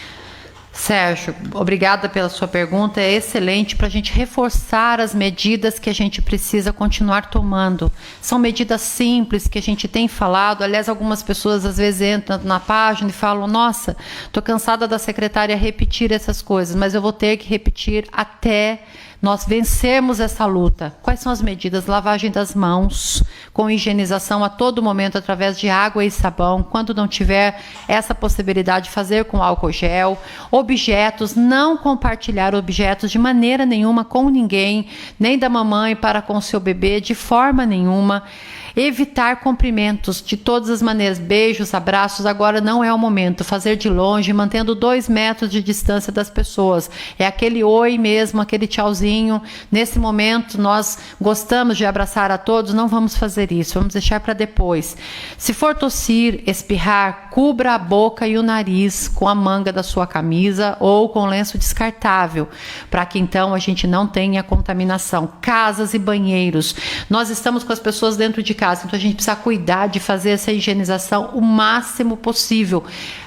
Sérgio, obrigada pela sua pergunta, é excelente para a gente reforçar as medidas que a gente precisa continuar tomando. São medidas simples que a gente tem falado, aliás, algumas pessoas às vezes entram na página e falam, nossa, estou cansada da secretária repetir essas coisas, mas eu vou ter que repetir até nós vencermos essa luta. Quais são as medidas? Lavagem das mãos, com higienização a todo momento através de água e sabão. Quando não tiver essa possibilidade, fazer com álcool gel. Objetos, não compartilhar objetos de maneira nenhuma com ninguém, nem da mamãe para com o seu bebê, de forma nenhuma. Evitar cumprimentos de todas as maneiras, beijos, abraços, agora não é o momento. Fazer de longe, mantendo 2 metros de distância das pessoas. É aquele oi mesmo, aquele tchauzinho. Nesse momento, nós gostamos de abraçar a todos, não vamos fazer isso, vamos deixar para depois. Se for tossir, espirrar, cubra a boca e o nariz com a manga da sua camisa ou com lenço descartável, para que então a gente não tenha contaminação. Casas e banheiros. Nós estamos com as pessoas dentro de casa, então a gente precisa cuidar de fazer essa higienização o máximo possível,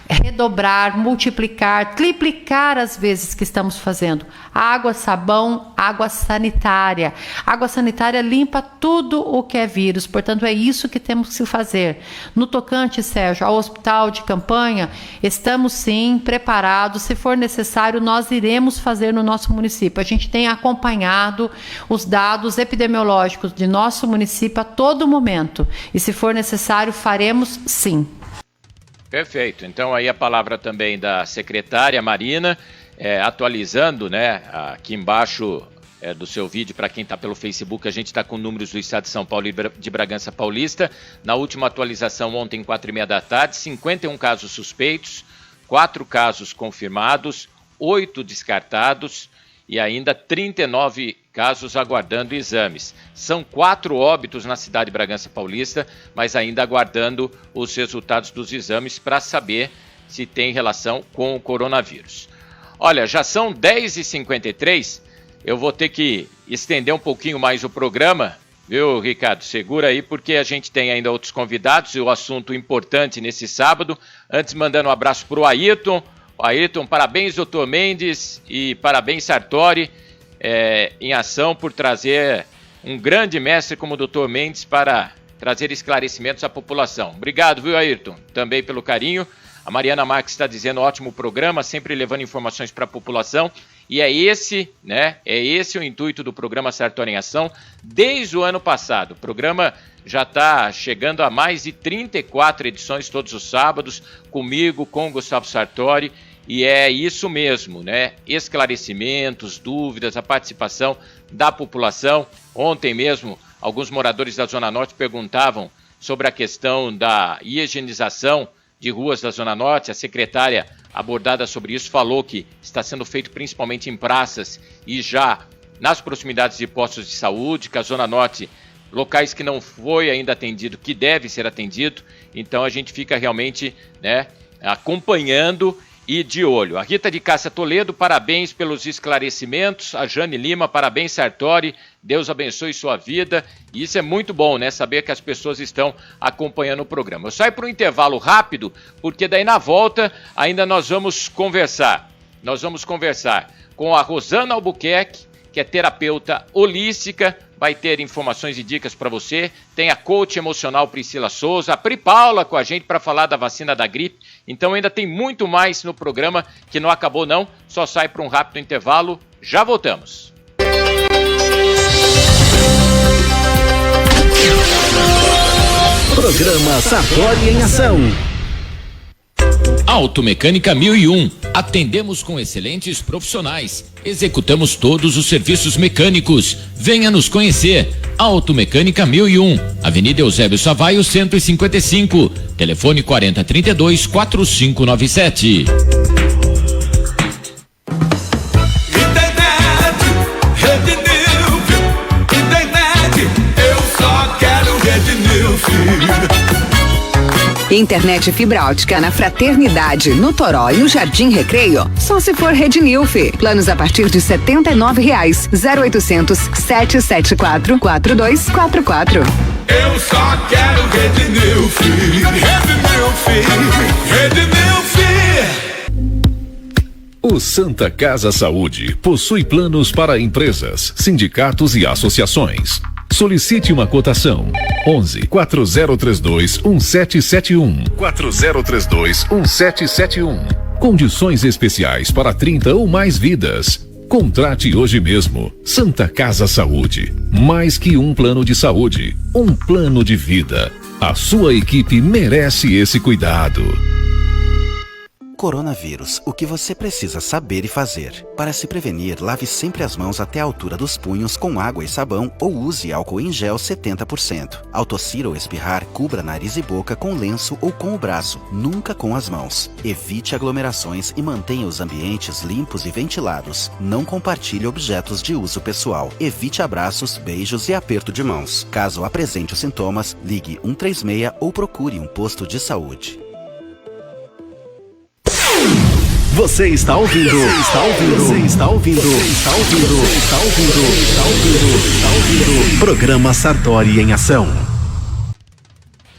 redobrar, multiplicar, triplicar as vezes que estamos fazendo. Água, sabão, água sanitária. Água sanitária limpa tudo o que é vírus, portanto é isso que temos que fazer. No tocante, Sérgio, ao hospital de campanha, estamos sim preparados, se for necessário nós iremos fazer no nosso município. A gente tem acompanhado os dados epidemiológicos de nosso município a todo momento e se for necessário faremos sim. Perfeito. Então aí a palavra também da secretária Marina, atualizando, né, aqui embaixo do seu vídeo, para quem está pelo Facebook, a gente está com números do estado de São Paulo e de Bragança Paulista. Na última atualização, ontem, 4h30 da tarde, 51 casos suspeitos, 4 casos confirmados, 8 descartados e ainda 39 casos aguardando exames. São 4 óbitos na cidade de Bragança Paulista, mas ainda aguardando os resultados dos exames para saber se tem relação com o coronavírus. Olha, já são 10h53, eu vou ter que estender um pouquinho mais o programa, viu, Ricardo? Segura aí, porque a gente tem ainda outros convidados e o assunto importante nesse sábado. Antes, mandando um abraço para o Ayrton. Ayrton, parabéns, doutor Mendes, e parabéns, Sartori, em ação por trazer um grande mestre como o doutor Mendes para trazer esclarecimentos à população. Obrigado, viu, Ayrton? Também pelo carinho. A Mariana Marques está dizendo ótimo programa, sempre levando informações para a população. E é esse o intuito do programa Sartori em Ação desde o ano passado. O programa já está chegando a mais de 34 edições todos os sábados, comigo, com o Gustavo Sartori. E é isso mesmo, né? Esclarecimentos, dúvidas, a participação da população. Ontem mesmo, alguns moradores da Zona Norte perguntavam sobre a questão da higienização de ruas da Zona Norte. A secretária, abordada sobre isso, falou que está sendo feito principalmente em praças e já nas proximidades de postos de saúde, que a Zona Norte, locais que não foi ainda atendido, que deve ser atendido. Então a gente fica realmente, né, acompanhando e de olho. A Rita de Cássia Toledo, parabéns pelos esclarecimentos. A Jane Lima, parabéns, Sartori. Deus abençoe sua vida. E isso é muito bom, né? Saber que as pessoas estão acompanhando o programa. Eu saio para um intervalo rápido, porque daí na volta ainda nós vamos conversar. Nós vamos conversar com a Rosana Albuquerque, que é terapeuta holística, vai ter informações e dicas para você. Tem a coach emocional Priscila Souza, a Pri Paula com a gente para falar da vacina da gripe. Então ainda tem muito mais no programa que não acabou não, só sai para um rápido intervalo, já voltamos. Programa Sartori em Ação. Automecânica 1001. Atendemos com excelentes profissionais. Executamos todos os serviços mecânicos. Venha nos conhecer. Automecânica 1001. Avenida Eusébio Savaio 155. Telefone 4032-4597. Internet fibra ótica na Fraternidade, no Toró e no Jardim Recreio, só se for Rednilf. Planos a partir de R$ 79,00. 0800 774 4244. Eu só quero Rednilf. Rednilf. O Santa Casa Saúde possui planos para empresas, sindicatos e associações. Solicite uma cotação. 11 4032 1771. 4032 1771. Condições especiais para 30 ou mais vidas. Contrate hoje mesmo. Santa Casa Saúde. Mais que um plano de saúde, um plano de vida. A sua equipe merece esse cuidado. Coronavírus, o que você precisa saber e fazer. Para se prevenir, lave sempre as mãos até a altura dos punhos com água e sabão ou use álcool em gel 70%. Ao tossir ou espirrar, cubra nariz e boca com lenço ou com o braço, nunca com as mãos. Evite aglomerações e mantenha os ambientes limpos e ventilados. Não compartilhe objetos de uso pessoal. Evite abraços, beijos e aperto de mãos. Caso apresente os sintomas, ligue 136 ou procure um posto de saúde. Você está ouvindo. Você está ouvindo. Você está ouvindo. Você está ouvindo. Você está ouvindo. Você está ouvindo. Você está ouvindo. Programa Sartori em Ação.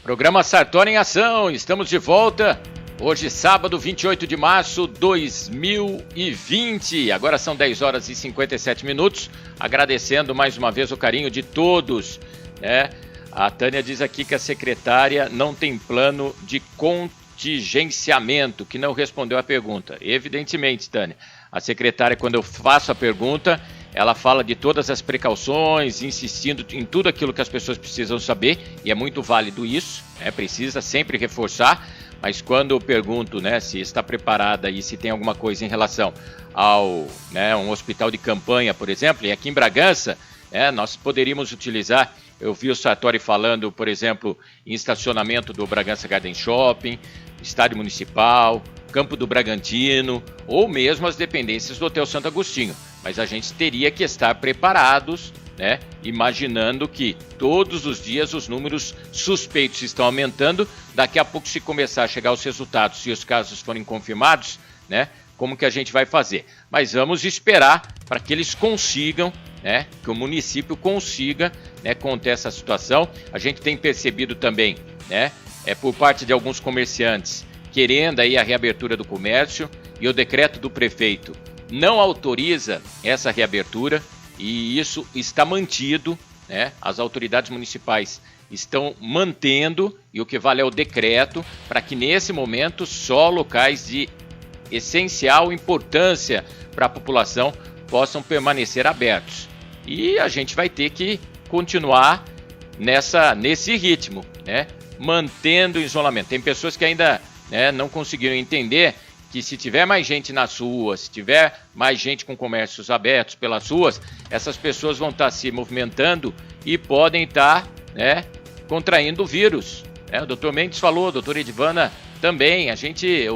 Programa Sartori em Ação. Estamos de volta. Hoje, sábado, 28 de março de 2020. Agora são 10 horas e 57 minutos. Agradecendo mais uma vez o carinho de todos, né? A Tânia diz aqui que a secretária não tem plano de contingenciamento, que não respondeu a pergunta. Evidentemente, Tânia, a secretária, quando eu faço a pergunta, ela fala de todas as precauções, insistindo em tudo aquilo que as pessoas precisam saber, e é muito válido isso, né? Precisa sempre reforçar, mas quando eu pergunto, né, se está preparada e se tem alguma coisa em relação ao, né, um hospital de campanha, por exemplo, e aqui em Bragança, nós poderíamos utilizar. Eu vi o Sartori falando, por exemplo, em estacionamento do Bragança Garden Shopping, estádio municipal, Campo do Bragantino, ou mesmo as dependências do Hotel Santo Agostinho. Mas a gente teria que estar preparados, né? Imaginando que todos os dias os números suspeitos estão aumentando. Daqui a pouco, se começar a chegar os resultados, se os casos forem confirmados, né? Como que a gente vai fazer? Mas vamos esperar para que eles consigam, né, que o município consiga, né, conter essa situação. A gente tem percebido também, né, por parte de alguns comerciantes querendo aí a reabertura do comércio, e o decreto do prefeito não autoriza essa reabertura, e isso está mantido, né? As autoridades municipais estão mantendo, e o que vale é o decreto, para que nesse momento só locais de essencial importância para a população possam permanecer abertos. E a gente vai ter que continuar nesse ritmo, né? Mantendo o isolamento. Tem pessoas que ainda, né, não conseguiram entender que se tiver mais gente nas ruas, se tiver mais gente com comércios abertos pelas ruas, essas pessoas vão estar se movimentando e podem estar, né, contraindo o vírus. O doutor Mendes falou, a doutora Edivana também, a gente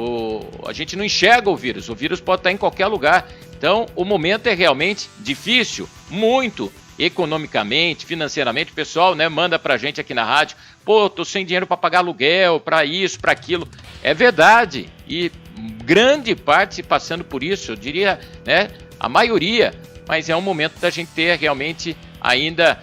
não enxerga o vírus pode estar em qualquer lugar. Então, o momento é realmente difícil, muito, economicamente, financeiramente. O pessoal, né, manda pra gente aqui na rádio, tô sem dinheiro para pagar aluguel, para isso, para aquilo. É verdade, e grande parte passando por isso, eu diria, né, a maioria, mas é um momento da gente ter realmente ainda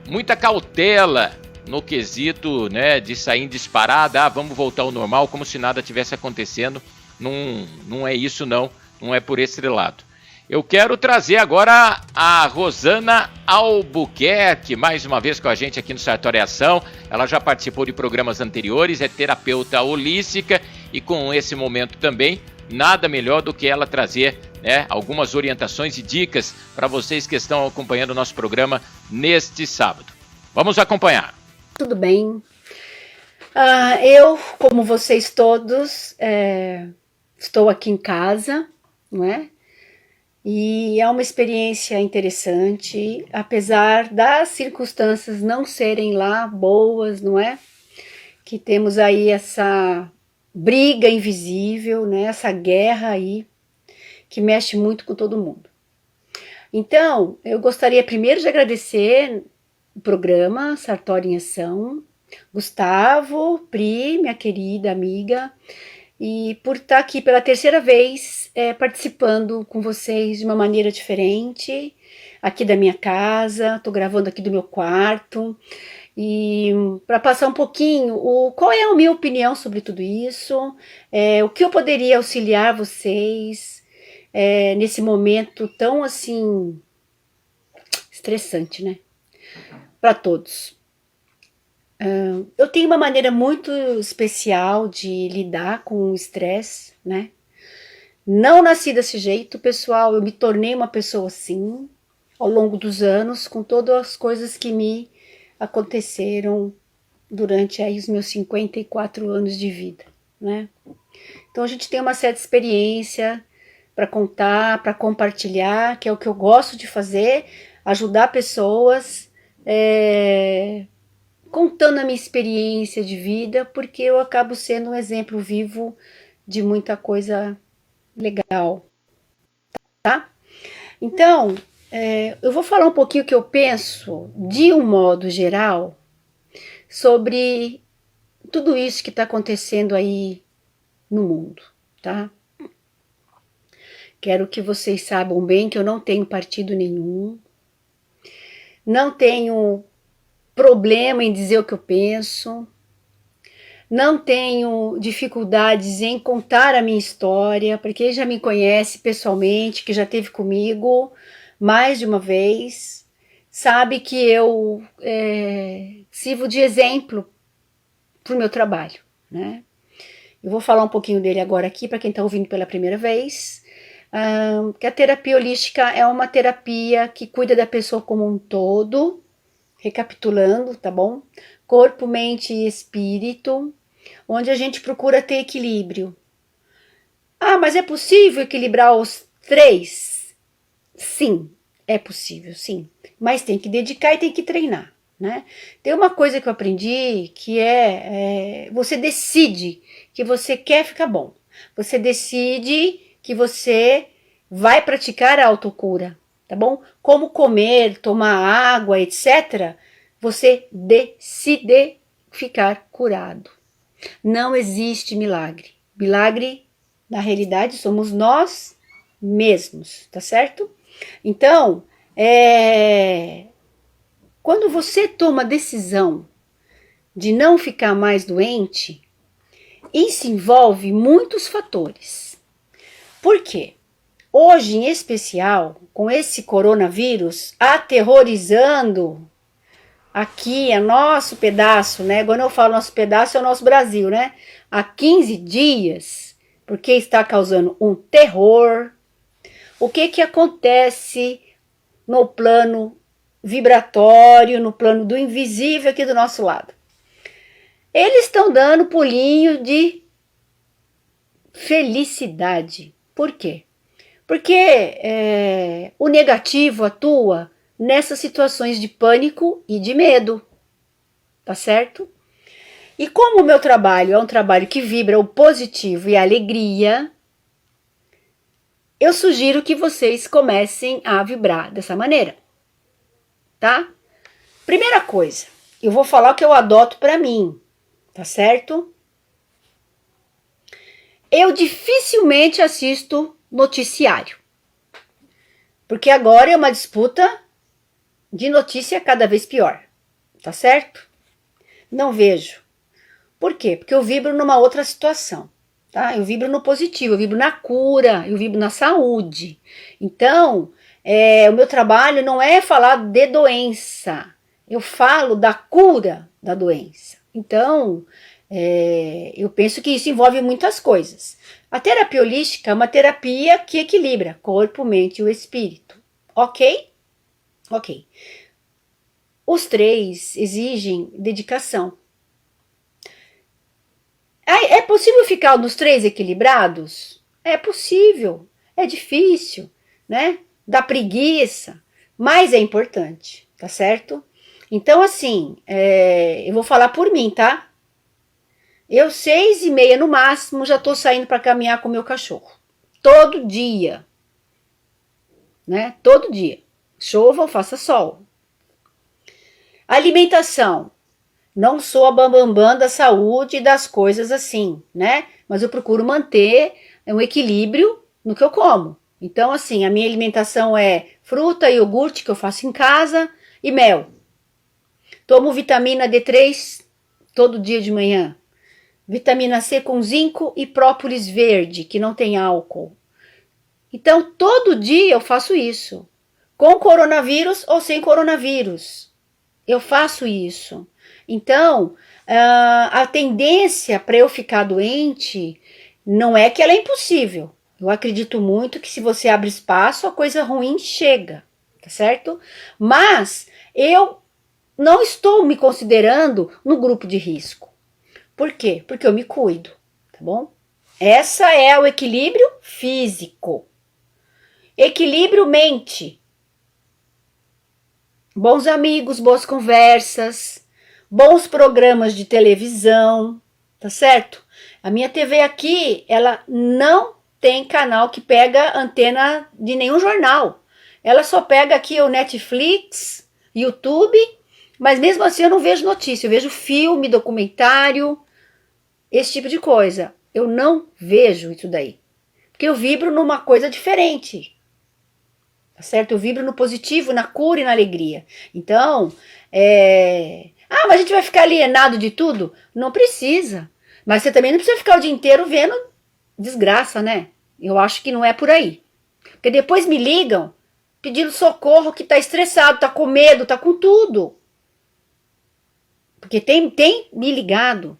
muita cautela no quesito, né, de sair disparada, vamos voltar ao normal, como se nada tivesse acontecendo. Não é isso, não é por esse lado. Eu quero trazer agora a Rosana Albuquerque, mais uma vez com a gente aqui no Sartori Ação. Ela já participou de programas anteriores, é terapeuta holística, e com esse momento também, nada melhor do que ela trazer, né, algumas orientações e dicas para vocês que estão acompanhando o nosso programa neste sábado. Vamos acompanhar. Tudo bem. Eu, como vocês todos, estou aqui em casa, não é? E é uma experiência interessante, apesar das circunstâncias não serem lá boas, não é? Que temos aí essa briga invisível, né? Essa guerra aí, que mexe muito com todo mundo. Então, eu gostaria primeiro de agradecer o programa Sartori em Ação, Gustavo, Pri, minha querida amiga, e por estar aqui pela terceira vez participando com vocês de uma maneira diferente, aqui da minha casa. Estou gravando aqui do meu quarto, e para passar um pouquinho qual é a minha opinião sobre tudo isso, o que eu poderia auxiliar vocês nesse momento tão assim estressante, né? Para todos. Eu tenho uma maneira muito especial de lidar com o estresse, né? Não nasci desse jeito, pessoal. Eu me tornei uma pessoa assim ao longo dos anos, com todas as coisas que me aconteceram durante aí os meus 54 anos de vida, né? Então a gente tem uma certa experiência para contar, para compartilhar, que é o que eu gosto de fazer, ajudar pessoas, contando a minha experiência de vida, porque eu acabo sendo um exemplo vivo de muita coisa legal, tá? Então, eu vou falar um pouquinho o que eu penso, de um modo geral, sobre tudo isso que está acontecendo aí no mundo, tá? Quero que vocês saibam bem que eu não tenho partido nenhum, não tenho problema em dizer o que eu penso, não tenho dificuldades em contar a minha história, porque quem já me conhece pessoalmente, que já esteve comigo mais de uma vez, sabe que eu sirvo de exemplo para o meu trabalho, né? Eu vou falar um pouquinho dele agora aqui, para quem está ouvindo pela primeira vez, que a terapia holística é uma terapia que cuida da pessoa como um todo, recapitulando, tá bom? Corpo, mente e espírito, onde a gente procura ter equilíbrio. Ah, mas é possível equilibrar os três? Sim, é possível, sim. Mas tem que dedicar e tem que treinar, né? Tem uma coisa que eu aprendi que você decide que você quer ficar bom. Você decide que você vai praticar a autocura, tá bom? Como comer, tomar água, etc. Você decide ficar curado. Não existe milagre. Milagre, na realidade, somos nós mesmos, tá certo? Então, quando você toma a decisão de não ficar mais doente, isso envolve muitos fatores. Por quê? Hoje, em especial, com esse coronavírus aterrorizando aqui é nosso pedaço, né? Quando eu falo nosso pedaço, é o nosso Brasil, né? Há 15 dias, porque está causando um terror. O que acontece no plano vibratório, no plano do invisível aqui do nosso lado? Eles estão dando pulinho de felicidade. Por quê? Porque o negativo atua nessas situações de pânico e de medo, tá certo? E como o meu trabalho é um trabalho que vibra o positivo e a alegria, eu sugiro que vocês comecem a vibrar dessa maneira, tá? Primeira coisa, eu vou falar o que eu adoto pra mim, tá certo? Eu dificilmente assisto noticiário, porque agora é uma disputa de notícia cada vez pior, tá certo? Não vejo. Por quê? Porque eu vibro numa outra situação, tá? Eu vibro no positivo, eu vibro na cura, eu vibro na saúde. Então, o meu trabalho não é falar de doença, eu falo da cura da doença. Então, eu penso que isso envolve muitas coisas. A terapia holística é uma terapia que equilibra corpo, mente e o espírito. Ok? Ok. Os três exigem dedicação. É possível ficar nos três equilibrados? É possível. É difícil, né? Dá preguiça, mas é importante, tá certo? Então, assim, eu vou falar por mim, tá? Eu 6h30 no máximo já tô saindo para caminhar com o meu cachorro. Todo dia. Né? Todo dia. Chova ou faça sol. Alimentação. Não sou a bambambam da saúde e das coisas assim, né? Mas eu procuro manter um equilíbrio no que eu como. Então, assim, a minha alimentação é fruta, iogurte que eu faço em casa e mel. Tomo vitamina D3 todo dia de manhã. Vitamina C com zinco e própolis verde, que não tem álcool. Então, todo dia eu faço isso. Com coronavírus ou sem coronavírus. Eu faço isso. Então, a tendência para eu ficar doente não é que ela é impossível. Eu acredito muito que se você abre espaço, a coisa ruim chega, tá certo? Mas eu não estou me considerando no grupo de risco. Por quê? Porque eu me cuido, tá bom? Essa é o equilíbrio físico. Equilíbrio mente. Bons amigos, boas conversas, bons programas de televisão, tá certo? A minha TV aqui, ela não tem canal que pega antena de nenhum jornal. Ela só pega aqui o Netflix, YouTube, mas mesmo assim eu não vejo notícia, eu vejo filme, documentário, esse tipo de coisa. Eu não vejo isso daí, porque eu vibro numa coisa diferente, tá certo? Eu vibro no positivo, na cura e na alegria. Então, mas a gente vai ficar alienado de tudo? Não precisa. Mas você também não precisa ficar o dia inteiro vendo desgraça, né? Eu acho que não é por aí. Porque depois me ligam pedindo socorro que tá estressado, tá com medo, tá com tudo. Porque tem me ligado.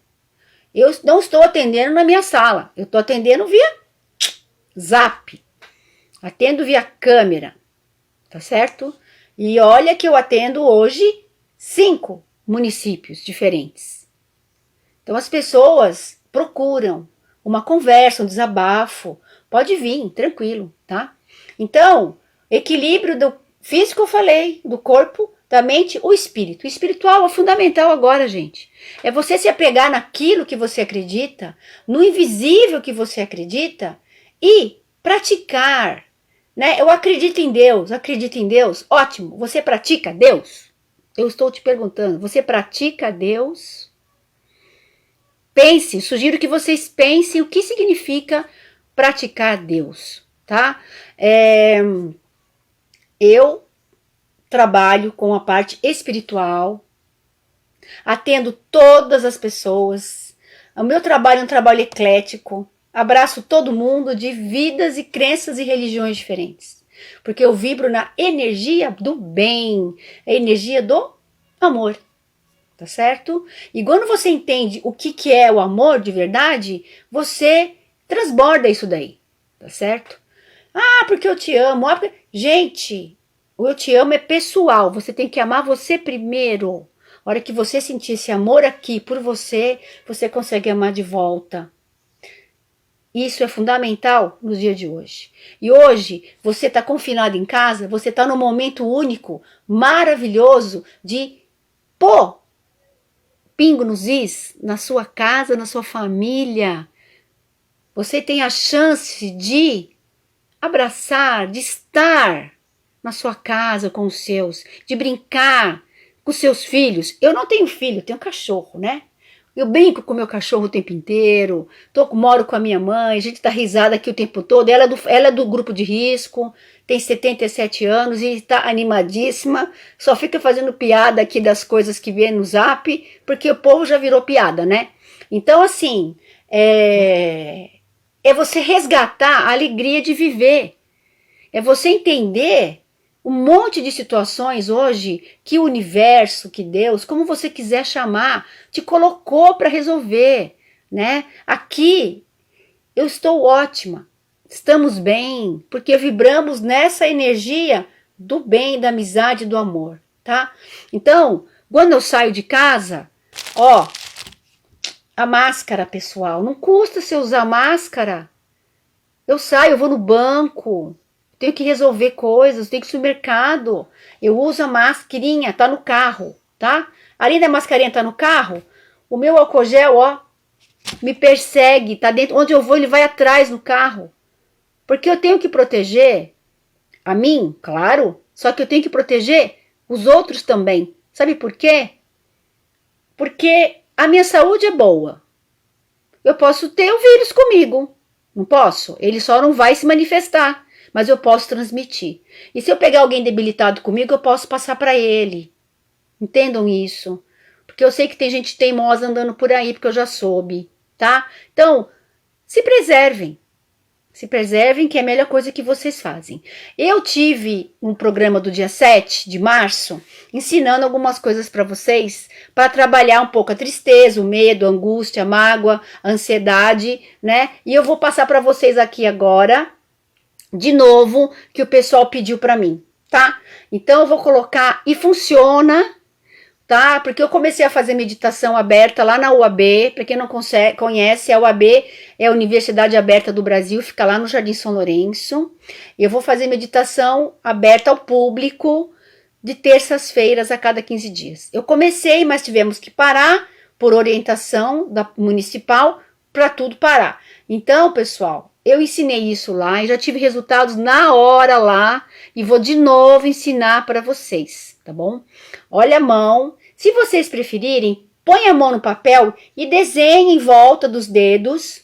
Eu não estou atendendo na minha sala. Eu estou atendendo via Zap. Atendo via câmera. Tá certo? E olha que eu atendo hoje 5 municípios diferentes. Então as pessoas procuram uma conversa, um desabafo. Pode vir, tranquilo, tá? Então, equilíbrio do físico eu falei, do corpo, da mente, o espírito. O espiritual é fundamental agora, gente. É você se apegar naquilo que você acredita, no invisível que você acredita e praticar, né? Eu acredito em Deus, ótimo. Você pratica Deus? Eu estou te perguntando, você pratica Deus? Pense, sugiro que vocês pensem o que significa praticar Deus, tá? Eu trabalho com a parte espiritual, atendo todas as pessoas. O meu trabalho é um trabalho eclético, abraço todo mundo de vidas e crenças e religiões diferentes, porque eu vibro na energia do bem, a energia do amor, tá certo? E quando você entende o que é o amor de verdade, você transborda isso daí, tá certo? Ah, porque eu te amo. Ah, porque... Gente, o eu te amo é pessoal, você tem que amar você primeiro. A hora que você sentir esse amor aqui por você, você consegue amar de volta. Isso é fundamental nos dias de hoje. E hoje, você está confinado em casa, você está num momento único, maravilhoso, de pôr pingo nos is, na sua casa, na sua família. Você tem a chance de abraçar, de estar na sua casa com os seus, de brincar com os seus filhos. Eu não tenho filho, eu tenho cachorro, né? Eu brinco com o meu cachorro o tempo inteiro, moro com a minha mãe, a gente dá risada aqui o tempo todo. Ela é do grupo de risco, tem 77 anos e está animadíssima, só fica fazendo piada aqui das coisas que vê no Zap, porque o povo já virou piada, né? Então, assim, é você resgatar a alegria de viver, é você entender um monte de situações hoje que o universo, que Deus, como você quiser chamar, te colocou para resolver, né? Aqui eu estou ótima, estamos bem, porque vibramos nessa energia do bem, da amizade, do amor, tá? Então, quando eu saio de casa, ó, a máscara, pessoal, não custa você usar máscara. Eu saio, eu vou no banco, tenho que resolver coisas, tenho que ir no supermercado, eu uso a mascarinha, tá no carro, tá? Além da mascarinha tá no carro, o meu álcool gel, ó, me persegue, tá dentro, onde eu vou ele vai atrás no carro, porque eu tenho que proteger a mim, claro, só que eu tenho que proteger os outros também. Sabe por quê? Porque a minha saúde é boa, eu posso ter o vírus comigo, não posso, ele só não vai se manifestar, mas eu posso transmitir. E se eu pegar alguém debilitado comigo, eu posso passar para ele. Entendam isso. Porque eu sei que tem gente teimosa andando por aí, porque eu já soube, tá? Então, se preservem. Se preservem, que é a melhor coisa que vocês fazem. Eu tive um programa do dia 7 de março, ensinando algumas coisas para vocês, para trabalhar um pouco a tristeza, o medo, a angústia, a mágoa, a ansiedade, né? E eu vou passar para vocês aqui agora, de novo, que o pessoal pediu para mim, tá? Então eu vou colocar, e funciona, tá? Porque eu comecei a fazer meditação aberta lá na UAB. Para quem não conhece, a UAB é a Universidade Aberta do Brasil, fica lá no Jardim São Lourenço. Eu vou fazer meditação aberta ao público de terças-feiras a cada 15 dias. Eu comecei, mas tivemos que parar por orientação da municipal para tudo parar. Então, pessoal, eu ensinei isso lá e já tive resultados na hora lá e vou de novo ensinar para vocês, tá bom? Olha a mão. Se vocês preferirem, põe a mão no papel e desenhe em volta dos dedos.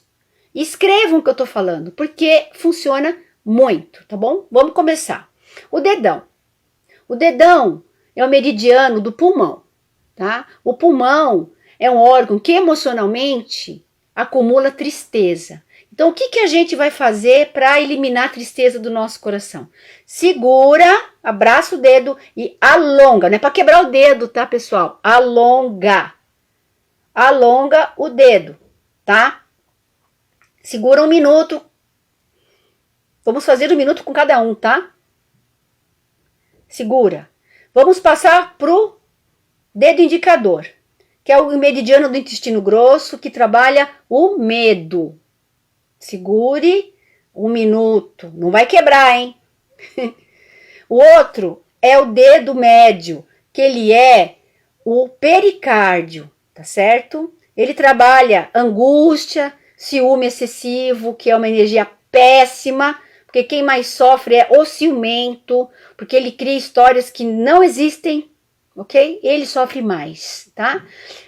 E escrevam o que eu tô falando, porque funciona muito, tá bom? Vamos começar. O dedão. O dedão é o meridiano do pulmão, tá? O pulmão é um órgão que emocionalmente acumula tristeza. Então, o que a gente vai fazer para eliminar a tristeza do nosso coração? Segura, abraça o dedo e alonga. Não é para quebrar o dedo, tá, pessoal? Alonga. Alonga o dedo, tá? Segura 1 minuto. Vamos fazer 1 minuto com cada um, tá? Segura. Vamos passar pro dedo indicador, que é o meridiano do intestino grosso, que trabalha o medo. Segure 1 minuto. Não vai quebrar, hein? O outro é o dedo médio, que ele é o pericárdio, tá certo? Ele trabalha angústia, ciúme excessivo, que é uma energia péssima, porque quem mais sofre é o ciumento, porque ele cria histórias que não existem, ok? Ele sofre mais, tá?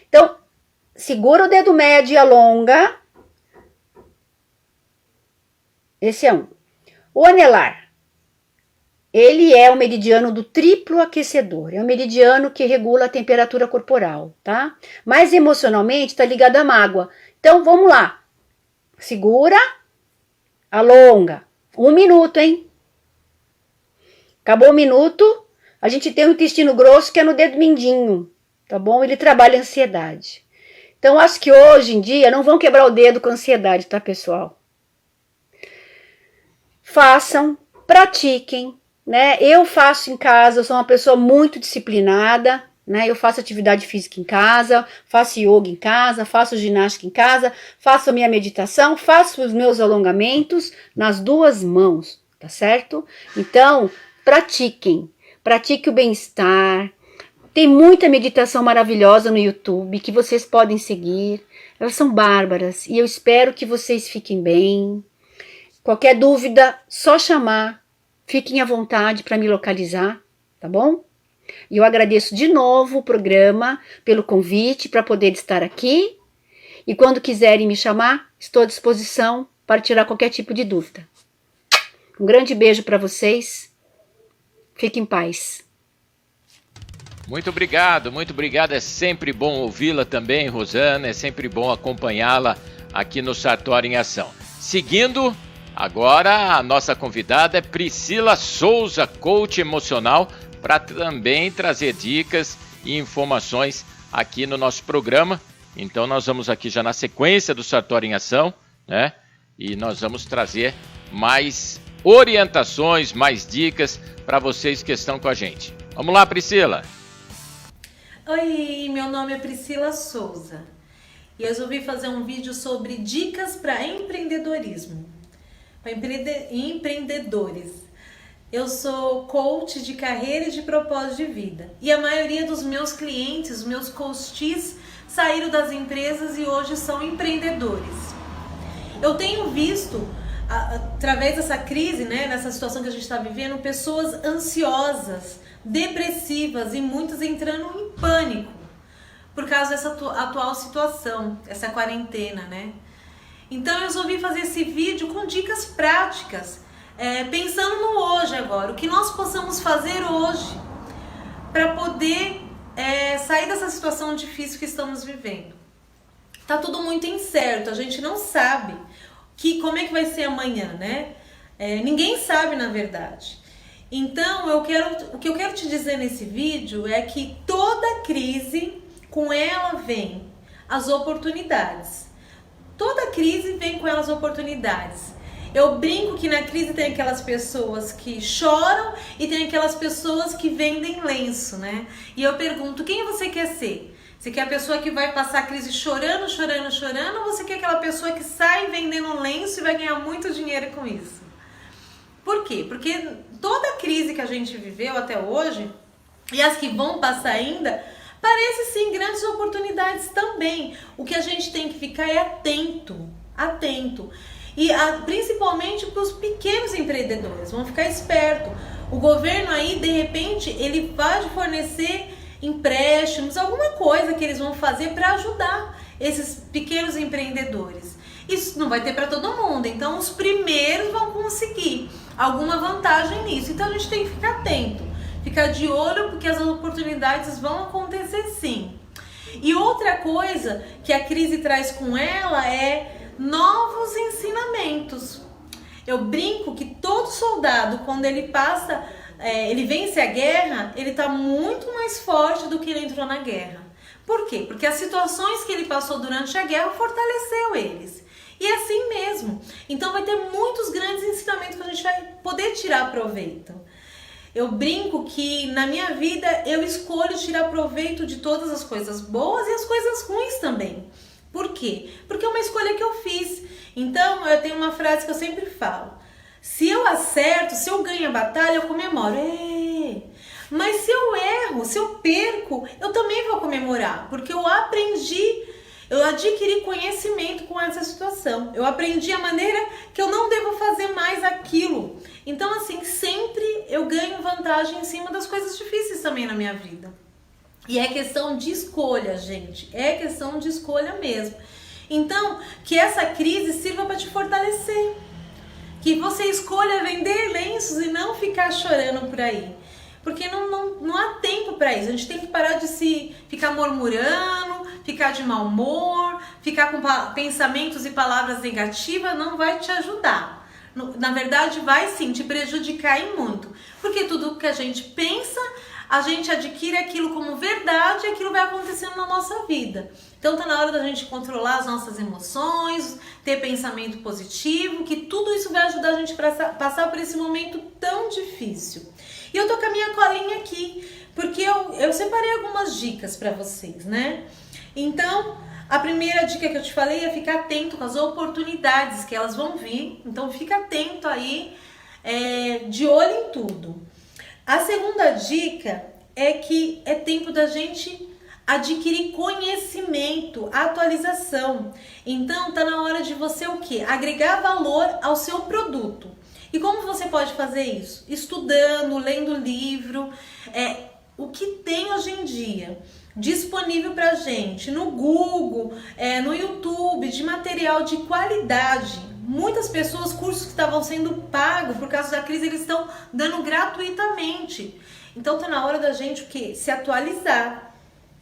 Então, segura o dedo médio e alonga. Esse é um. O anelar, ele é o meridiano do triplo aquecedor. É o meridiano que regula a temperatura corporal, tá? Mas emocionalmente está ligado à mágoa. Então, vamos lá. Segura, alonga. 1 minuto, hein? Acabou 1 minuto. A gente tem o intestino grosso, que é no dedo mindinho, tá bom? Ele trabalha a ansiedade. Então, acho que hoje em dia não vão quebrar o dedo com ansiedade, tá, pessoal? Façam, pratiquem, né? Eu faço em casa, eu sou uma pessoa muito disciplinada, né? Eu faço atividade física em casa, faço yoga em casa, faço ginástica em casa, faço a minha meditação, faço os meus alongamentos nas 2 mãos, tá certo? Então, pratiquem o bem-estar. Tem muita meditação maravilhosa no YouTube que vocês podem seguir. Elas são bárbaras e eu espero que vocês fiquem bem. Qualquer dúvida, só chamar. Fiquem à vontade para me localizar, tá bom? E eu agradeço de novo o programa pelo convite para poder estar aqui. E quando quiserem me chamar, estou à disposição para tirar qualquer tipo de dúvida. Um grande beijo para vocês. Fiquem em paz. Muito obrigado, muito obrigado. É sempre bom ouvi-la também, Rosana. É sempre bom acompanhá-la aqui no Sartori em Ação. Seguindo, agora a nossa convidada é Priscila Souza, coach emocional, para também trazer dicas e informações aqui no nosso programa. Então nós vamos aqui já na sequência do Sartori em Ação, né? E nós vamos trazer mais orientações, mais dicas para vocês que estão com a gente. Vamos lá, Priscila. Oi, meu nome é Priscila Souza e eu resolvi fazer um vídeo sobre dicas para empreendedorismo, para empreendedores. Eu sou coach de carreira e de propósito de vida e a maioria dos meus clientes, os meus coaches, saíram das empresas e hoje são empreendedores. Eu tenho visto, através dessa crise, né, nessa situação que a gente está vivendo, pessoas ansiosas, depressivas e muitas entrando em pânico por causa dessa atual situação, essa quarentena, né? Então eu resolvi fazer esse vídeo com dicas práticas, pensando no hoje agora, o que nós possamos fazer hoje para poder sair dessa situação difícil que estamos vivendo. Tá tudo muito incerto, a gente não sabe como é que vai ser amanhã, né? Ninguém sabe, na verdade. Então, o que eu quero te dizer nesse vídeo é que toda crise, com ela vem as oportunidades. Toda crise vem com elas oportunidades. Eu brinco que na crise tem aquelas pessoas que choram e tem aquelas pessoas que vendem lenço, né? E eu pergunto, quem você quer ser? Você quer a pessoa que vai passar a crise chorando, chorando, chorando, ou você quer aquela pessoa que sai vendendo lenço e vai ganhar muito dinheiro com isso? Por quê? Porque toda crise que a gente viveu até hoje, e as que vão passar ainda, parece sim grandes oportunidades também. O que a gente tem que ficar é atento. E principalmente para os pequenos empreendedores, vão ficar espertos. O governo aí, de repente, ele vai fornecer empréstimos, alguma coisa que eles vão fazer para ajudar esses pequenos empreendedores. Isso não vai ter para todo mundo, então os primeiros vão conseguir alguma vantagem nisso. Então a gente tem que ficar atento, ficar de olho, porque as oportunidades vão acontecer sim. E outra coisa que a crise traz com ela é novos ensinamentos. Eu brinco que todo soldado, quando ele passa, ele vence a guerra, ele está muito mais forte do que ele entrou na guerra. Por quê? Porque as situações que ele passou durante a guerra fortaleceu eles. E é assim mesmo. Então vai ter muitos grandes ensinamentos que a gente vai poder tirar proveito. Eu brinco que na minha vida eu escolho tirar proveito de todas as coisas boas e as coisas ruins também. Por quê? Porque é uma escolha que eu fiz. Então eu tenho uma frase que eu sempre falo: se eu acerto, se eu ganho a batalha, eu comemoro. Mas se eu erro, se eu perco, eu também vou comemorar, porque eu aprendi, eu adquiri conhecimento com essa situação. Eu aprendi a maneira que eu não devo fazer mais aquilo. Então assim, sempre eu ganho vantagem em cima das coisas difíceis também na minha vida. E é questão de escolha, gente. É questão de escolha mesmo. Então, que essa crise sirva para te fortalecer. Que você escolha vender lenços e não ficar chorando por aí. Porque não há tempo para isso. A gente tem que parar de ficar murmurando, ficar de mau humor, ficar com pensamentos e palavras negativas, não vai te ajudar. Na verdade, vai sim te prejudicar em muito. Porque tudo que a gente pensa, a gente adquire aquilo como verdade e aquilo vai acontecendo na nossa vida. Então tá na hora da gente controlar as nossas emoções, ter pensamento positivo, que tudo isso vai ajudar a gente a passar por esse momento tão difícil. E eu tô com a minha colinha aqui, porque eu separei algumas dicas para vocês, né? Então, a primeira dica que eu te falei é ficar atento com as oportunidades que elas vão vir. Então fica atento aí, de olho em tudo. A segunda dica é que é tempo da gente adquirir conhecimento, atualização. Então tá na hora de você o quê? Agregar valor ao seu produto. E como você pode fazer isso? Estudando, lendo livro, o que tem hoje em dia disponível pra gente no Google, no YouTube, de material de qualidade. Muitas pessoas, cursos que estavam sendo pagos por causa da crise, eles estão dando gratuitamente. Então tá na hora da gente o quê? Se atualizar.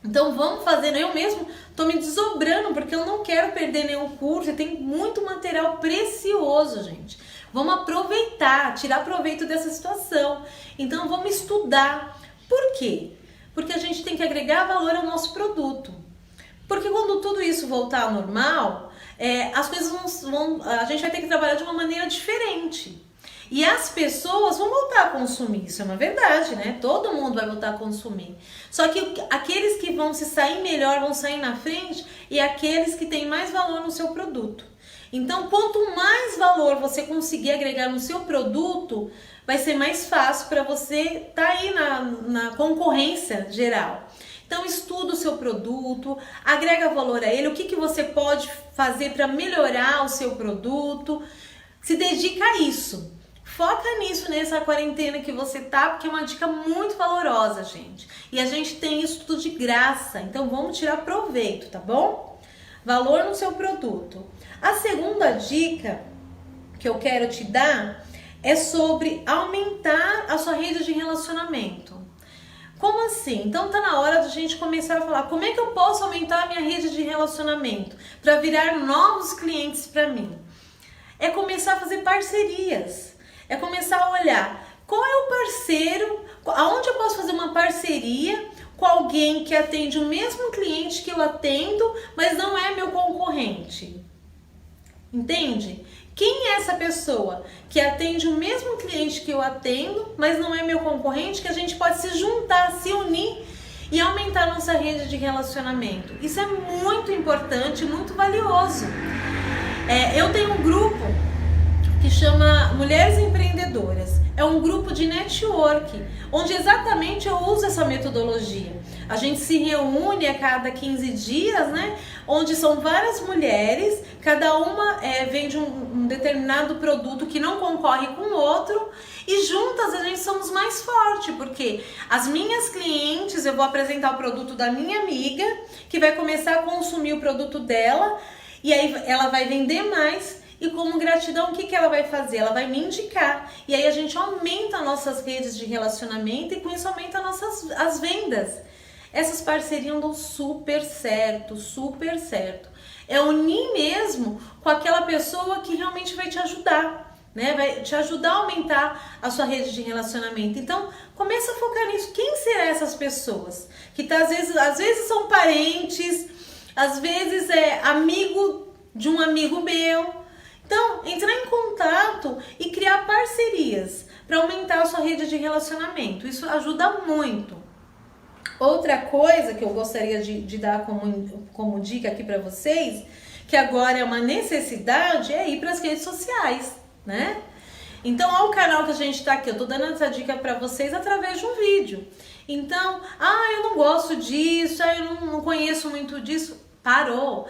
Então vamos fazendo. Eu mesmo tô me desdobrando porque eu não quero perder nenhum curso. E tem muito material precioso, gente. Vamos aproveitar, tirar proveito dessa situação. Então vamos estudar. Por quê? Porque a gente tem que agregar valor ao nosso produto. Porque quando tudo isso voltar ao normal, as coisas a gente vai ter que trabalhar de uma maneira diferente. E as pessoas vão voltar a consumir, isso é uma verdade, né? Todo mundo vai voltar a consumir. Só que aqueles que vão se sair melhor, vão sair na frente, e aqueles que têm mais valor no seu produto. Então, quanto mais valor você conseguir agregar no seu produto, vai ser mais fácil para você estar aí na concorrência geral. Então, estuda o seu produto, agrega valor a ele, o que você pode fazer para melhorar o seu produto, se dedica a isso. Foca nisso nessa quarentena que você tá, porque é uma dica muito valorosa, gente. E a gente tem isso tudo de graça, então vamos tirar proveito, tá bom? Valor no seu produto. A segunda dica que eu quero te dar é sobre aumentar a sua rede de relacionamento. Como assim? Então tá na hora da gente começar a falar como é que eu posso aumentar a minha rede de relacionamento para virar novos clientes para mim. é começar a fazer parcerias, é começar a olhar qual é o parceiro, aonde eu posso fazer uma parceria com alguém que atende o mesmo cliente que eu atendo, mas não é meu concorrente. Entende? Quem é essa pessoa que atende o mesmo cliente que eu atendo, mas não é meu concorrente, que a gente pode se juntar, se unir e aumentar a nossa rede de relacionamento? Isso é muito importante, muito valioso. Eu tenho um grupo que chama Mulheres Empreendedoras. É um grupo de network, onde exatamente eu uso essa metodologia. A gente se reúne a cada 15 dias, né? Onde são várias mulheres, cada uma vende um determinado produto que não concorre com o outro, e juntas a gente somos mais fortes, porque as minhas clientes, eu vou apresentar o produto da minha amiga, que vai começar a consumir o produto dela, e aí ela vai vender mais. E como gratidão, o que ela vai fazer? Ela vai me indicar. E aí a gente aumenta nossas redes de relacionamento e com isso aumenta as vendas. Essas parcerias dão super certo, super certo. É unir mesmo com aquela pessoa que realmente vai te ajudar, né? Vai te ajudar a aumentar a sua rede de relacionamento. Então, começa a focar nisso. Quem serão essas pessoas? Que às vezes são parentes, às vezes é amigo de um amigo meu. Então, entrar em contato e criar parcerias para aumentar a sua rede de relacionamento. Isso ajuda muito. Outra coisa que eu gostaria de dar como dica aqui para vocês, que agora é uma necessidade, é ir para as redes sociais, né? Então, olha o canal que a gente está aqui. Eu estou dando essa dica para vocês através de um vídeo. Então, eu não gosto disso, eu não conheço muito disso. Parou.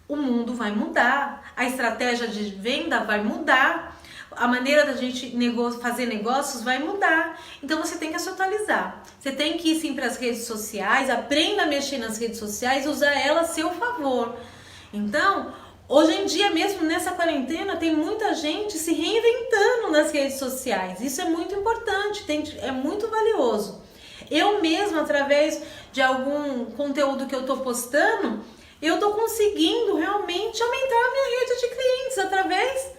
O mundo vai mudar, a estratégia de venda vai mudar, a maneira da gente fazer negócios vai mudar. Então você tem que se atualizar, você tem que ir sim para as redes sociais, aprenda a mexer nas redes sociais, usar elas a seu favor. Então, hoje em dia mesmo nessa quarentena tem muita gente se reinventando nas redes sociais, isso é muito importante, é muito valioso. Eu mesma, através de algum conteúdo que eu estou postando, eu estou conseguindo realmente aumentar a minha rede de clientes através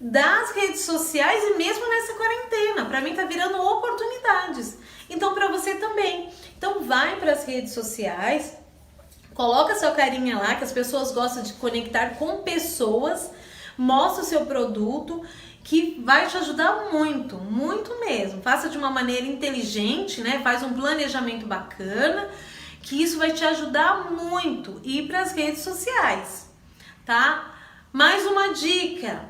das redes sociais e mesmo nessa quarentena. Para mim está virando oportunidades. Então para você também. Então vai para as redes sociais, coloca sua carinha lá, que as pessoas gostam de conectar com pessoas, mostra o seu produto, que vai te ajudar muito, muito mesmo. Faça de uma maneira inteligente, né? Faz um planejamento bacana, que isso vai te ajudar muito. Ir para as redes sociais, tá? Mais uma dica: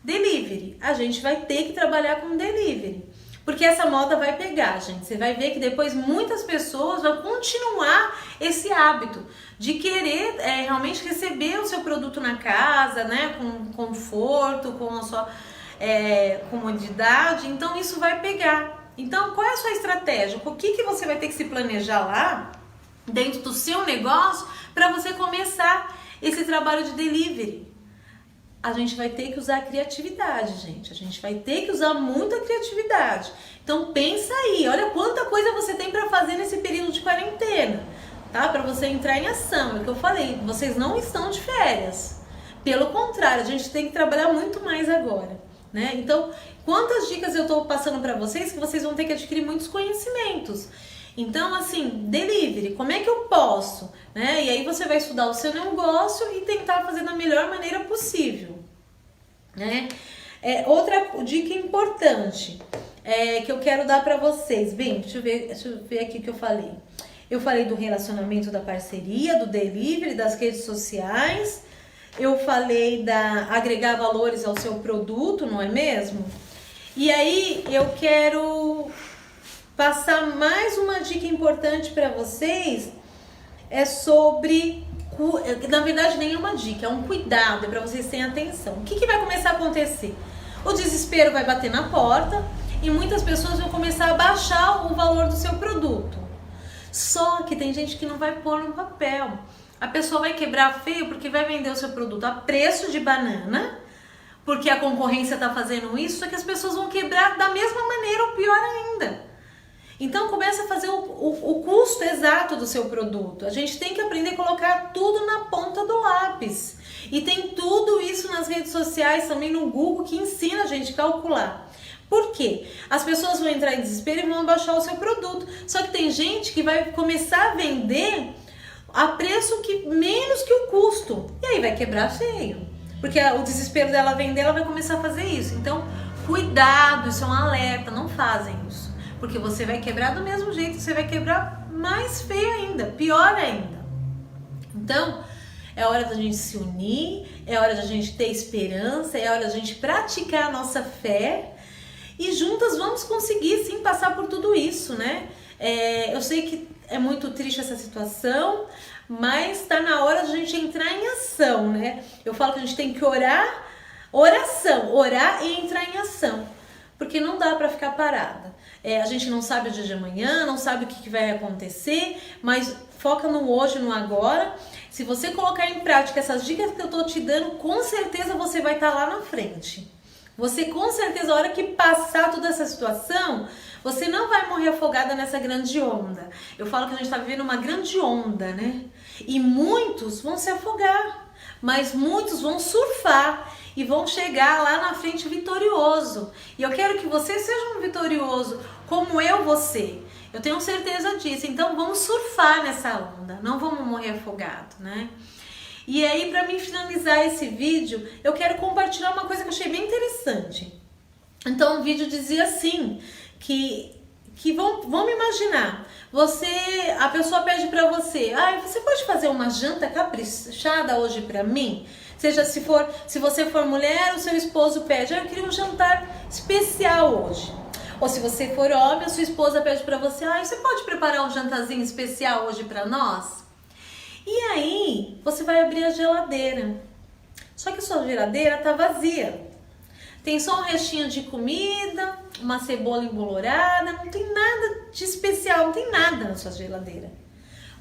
delivery. A gente vai ter que trabalhar com delivery, porque essa moda vai pegar, gente. Você vai ver que depois muitas pessoas vão continuar esse hábito de querer realmente receber o seu produto na casa, né? Com conforto, com a sua comodidade. Então isso vai pegar. Então qual é a sua estratégia? O que você vai ter que se planejar lá dentro do seu negócio para você começar esse trabalho de delivery? A gente vai ter que usar a criatividade, gente. A gente vai ter que usar muita criatividade. Então pensa aí, olha quanta coisa você tem para fazer nesse período de quarentena, tá? Para você entrar em ação. É o que eu falei, vocês não estão de férias. Pelo contrário, a gente tem que trabalhar muito mais agora, né? Então, quantas dicas eu tô passando para vocês que vocês vão ter que adquirir muitos conhecimentos. Então, assim, delivery, como é que eu posso, né? E aí você vai estudar o seu negócio e tentar fazer da melhor maneira possível, né? Outra dica importante que eu quero dar para vocês. Bem, deixa eu ver aqui o que eu falei. Eu falei do relacionamento, da parceria, do delivery, das redes sociais. Eu falei da agregar valores ao seu produto, não é mesmo? E aí eu quero passar mais uma dica importante para vocês, sobre, na verdade nem é uma dica, é um cuidado, é para vocês terem atenção. O que vai começar a acontecer? O desespero vai bater na porta e muitas pessoas vão começar a baixar o valor do seu produto. Só que tem gente que não vai pôr no papel. A pessoa vai quebrar feio porque vai vender o seu produto a preço de banana, porque a concorrência está fazendo isso, só que as pessoas vão quebrar da mesma maneira ou pior ainda. Então começa a fazer o custo exato do seu produto. A gente tem que aprender a colocar tudo na ponta do lápis. E tem tudo isso nas redes sociais, também no Google, que ensina a gente a calcular. Por quê? As pessoas vão entrar em desespero e vão abaixar o seu produto. Só que tem gente que vai começar a vender a preço menos que o custo. E aí vai quebrar feio. Porque o desespero dela vender, ela vai começar a fazer isso. Então, cuidado, isso é um alerta, não fazem isso. Porque você vai quebrar do mesmo jeito, você vai quebrar mais feio ainda, pior ainda. Então, é hora da gente se unir, é hora da gente ter esperança, é hora da gente praticar a nossa fé. E juntas vamos conseguir sim passar por tudo isso, né? Eu sei que é muito triste essa situação, mas está na hora de a gente entrar em ação, né? Eu falo que a gente tem que orar e entrar em ação, porque não dá para ficar parada. A gente não sabe o dia de amanhã, não sabe o que vai acontecer, mas foca no hoje, no agora. Se você colocar em prática essas dicas que eu tô te dando, com certeza você vai estar lá na frente. Você com certeza, a hora que passar toda essa situação, você não vai morrer afogada nessa grande onda. Eu falo que a gente está vivendo uma grande onda, né? E muitos vão se afogar, mas muitos vão surfar e vão chegar lá na frente vitorioso. E eu quero que você seja um vitorioso, como você. Eu tenho certeza disso. Então vamos surfar nessa onda, não vamos morrer afogado, né? E aí, para mim finalizar esse vídeo, eu quero compartilhar uma coisa que eu achei bem interessante. Então, o vídeo dizia assim, que vamos imaginar, a pessoa pede para você, você pode fazer uma janta caprichada hoje para mim? Seja se você for mulher, o seu esposo pede, eu queria um jantar especial hoje. Ou se você for homem, a sua esposa pede para você, você pode preparar um jantarzinho especial hoje para nós? E aí, você vai abrir a geladeira. Só que a sua geladeira tá vazia. Tem só um restinho de comida, uma cebola embolorada, não tem nada de especial, não tem nada na sua geladeira.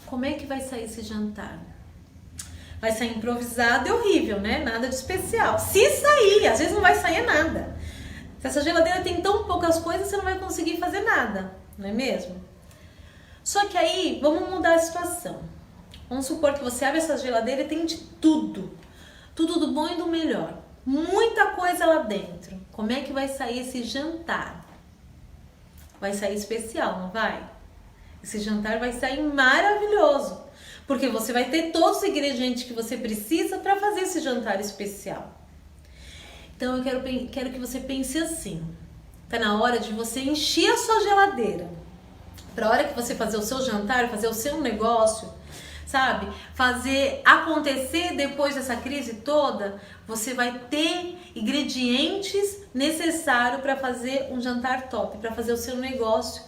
Como é que vai sair esse jantar? Vai sair improvisado e horrível, né? Nada de especial. Se sair, às vezes não vai sair nada. Se essa geladeira tem tão poucas coisas, você não vai conseguir fazer nada, não é mesmo? Só que aí, vamos mudar a situação. Vamos supor que você abre essa geladeira e tem de tudo. Tudo do bom e do melhor. Muita coisa lá dentro. Como é que vai sair esse jantar? Vai sair especial, não vai? Esse jantar vai sair maravilhoso. Porque você vai ter todos os ingredientes que você precisa para fazer esse jantar especial. Então eu quero que você pense assim. Tá na hora de você encher a sua geladeira. Para a hora que você fazer o seu jantar, fazer o seu negócio, sabe? Fazer acontecer depois dessa crise toda, você vai ter ingredientes necessários para fazer um jantar top, para fazer o seu negócio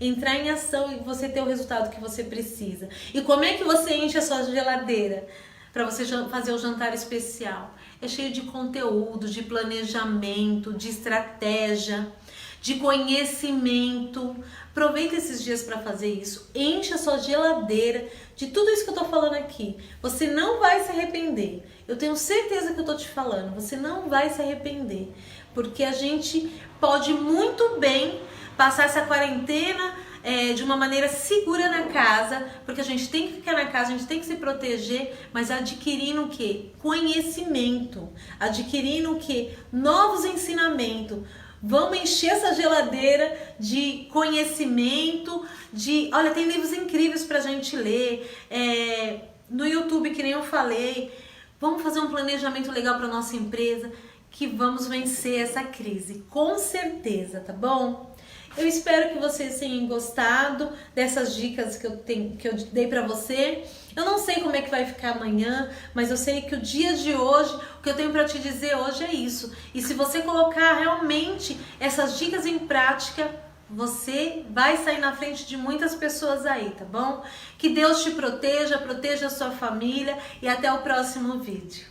entrar em ação e você ter o resultado que você precisa. E como é que você enche a sua geladeira para você fazer o jantar especial? É cheio de conteúdo, de planejamento, de estratégia, de conhecimento. Aproveita esses dias para fazer isso. Enche a sua geladeira de tudo isso que eu tô falando aqui. Você não vai se arrepender. Eu tenho certeza que eu tô te falando. Você não vai se arrepender. Porque a gente pode muito bem passar essa quarentena de uma maneira segura na casa, porque a gente tem que ficar na casa, a gente tem que se proteger, mas adquirindo o quê? Conhecimento. Adquirindo o quê? Novos ensinamentos. Vamos encher essa geladeira de conhecimento, olha, tem livros incríveis pra gente ler, no YouTube, que nem eu falei. Vamos fazer um planejamento legal pra nossa empresa, que vamos vencer essa crise, com certeza, tá bom? Eu espero que vocês tenham gostado dessas dicas que eu dei pra você. Eu não sei como é que vai ficar amanhã, mas eu sei que o dia de hoje, o que eu tenho pra te dizer hoje é isso. E se você colocar realmente essas dicas em prática, você vai sair na frente de muitas pessoas aí, tá bom? Que Deus te proteja, proteja a sua família e até o próximo vídeo.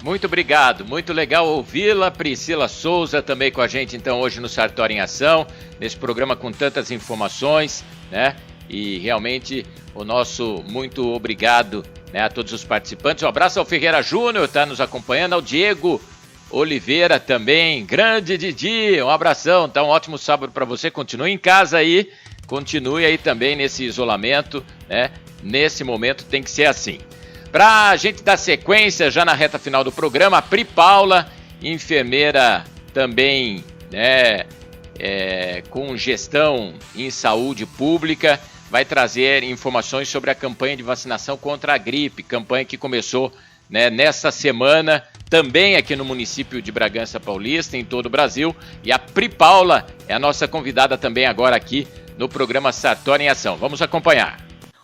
Muito obrigado, muito legal ouvi-la. Priscila Souza também com a gente então hoje no Sartori em Ação, nesse programa com tantas informações, né? E realmente o nosso muito obrigado, né, a todos os participantes. Um abraço ao Ferreira Júnior, tá nos acompanhando, ao Diego Oliveira também, grande Didi, um abração, tá? Um ótimo sábado para você, continue em casa aí, continue aí também nesse isolamento, né? Nesse momento tem que ser assim. Para a gente dar sequência já na reta final do programa, a Pri Paula, enfermeira também, né, com gestão em saúde pública, vai trazer informações sobre a campanha de vacinação contra a gripe, campanha que começou, né, nesta semana, também aqui no município de Bragança Paulista, em todo o Brasil. E a Pri Paula é a nossa convidada também agora aqui no programa Sartori em Ação. Vamos acompanhar.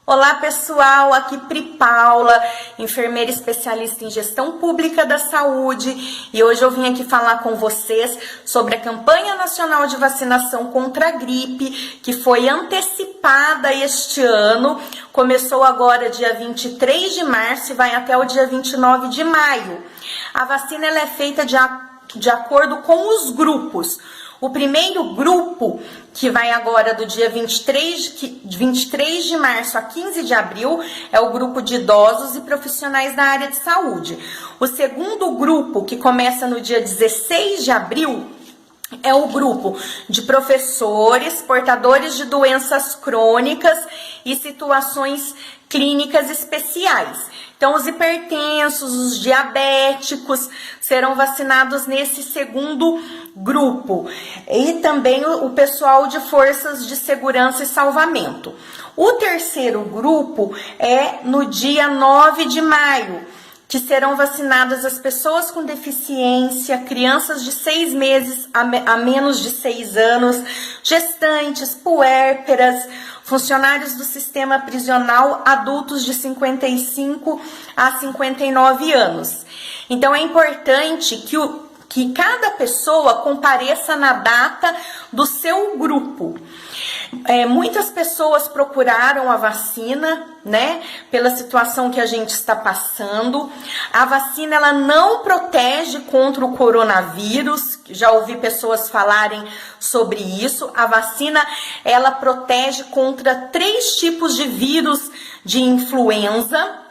Olá pessoal, aqui Pri Paula, enfermeira especialista em gestão pública da saúde, e hoje eu vim aqui falar com vocês sobre a campanha nacional de vacinação contra a gripe, que foi antecipada este ano, começou agora dia 23 de março e vai até o dia 29 de maio. A vacina ela é feita de acordo com os grupos. O primeiro grupo, que vai agora do dia 23 de março a 15 de abril, é o grupo de idosos e profissionais da área de saúde. O segundo grupo, que começa no dia 16 de abril, é o grupo de professores, portadores de doenças crônicas e situações clínicas especiais. Então, os hipertensos, os diabéticos serão vacinados nesse segundo grupo. E também o pessoal de forças de segurança e salvamento. O terceiro grupo é no dia 9 de maio, que serão vacinadas as pessoas com deficiência, crianças de 6 meses a menos de 6 anos, gestantes, puérperas, funcionários do sistema prisional, adultos de 55 a 59 anos. Então é importante que cada pessoa compareça na data do seu grupo. Muitas pessoas procuraram a vacina, né, pela situação que a gente está passando. A vacina ela não protege contra o coronavírus, já ouvi pessoas falarem sobre isso. A vacina ela protege contra 3 tipos de vírus de influenza,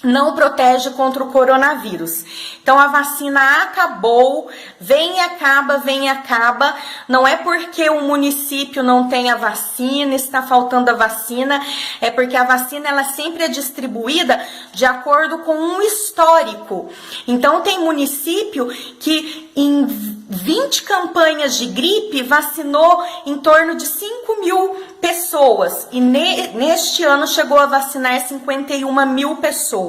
não protege contra o coronavírus. Então a vacina acabou, vem e acaba. Não é porque o município não tem a vacina, está faltando a vacina, é porque a vacina ela sempre é distribuída de acordo com um histórico. Então tem município que em 20 campanhas de gripe vacinou em torno de 5.000 pessoas e neste ano chegou a vacinar 51.000 pessoas.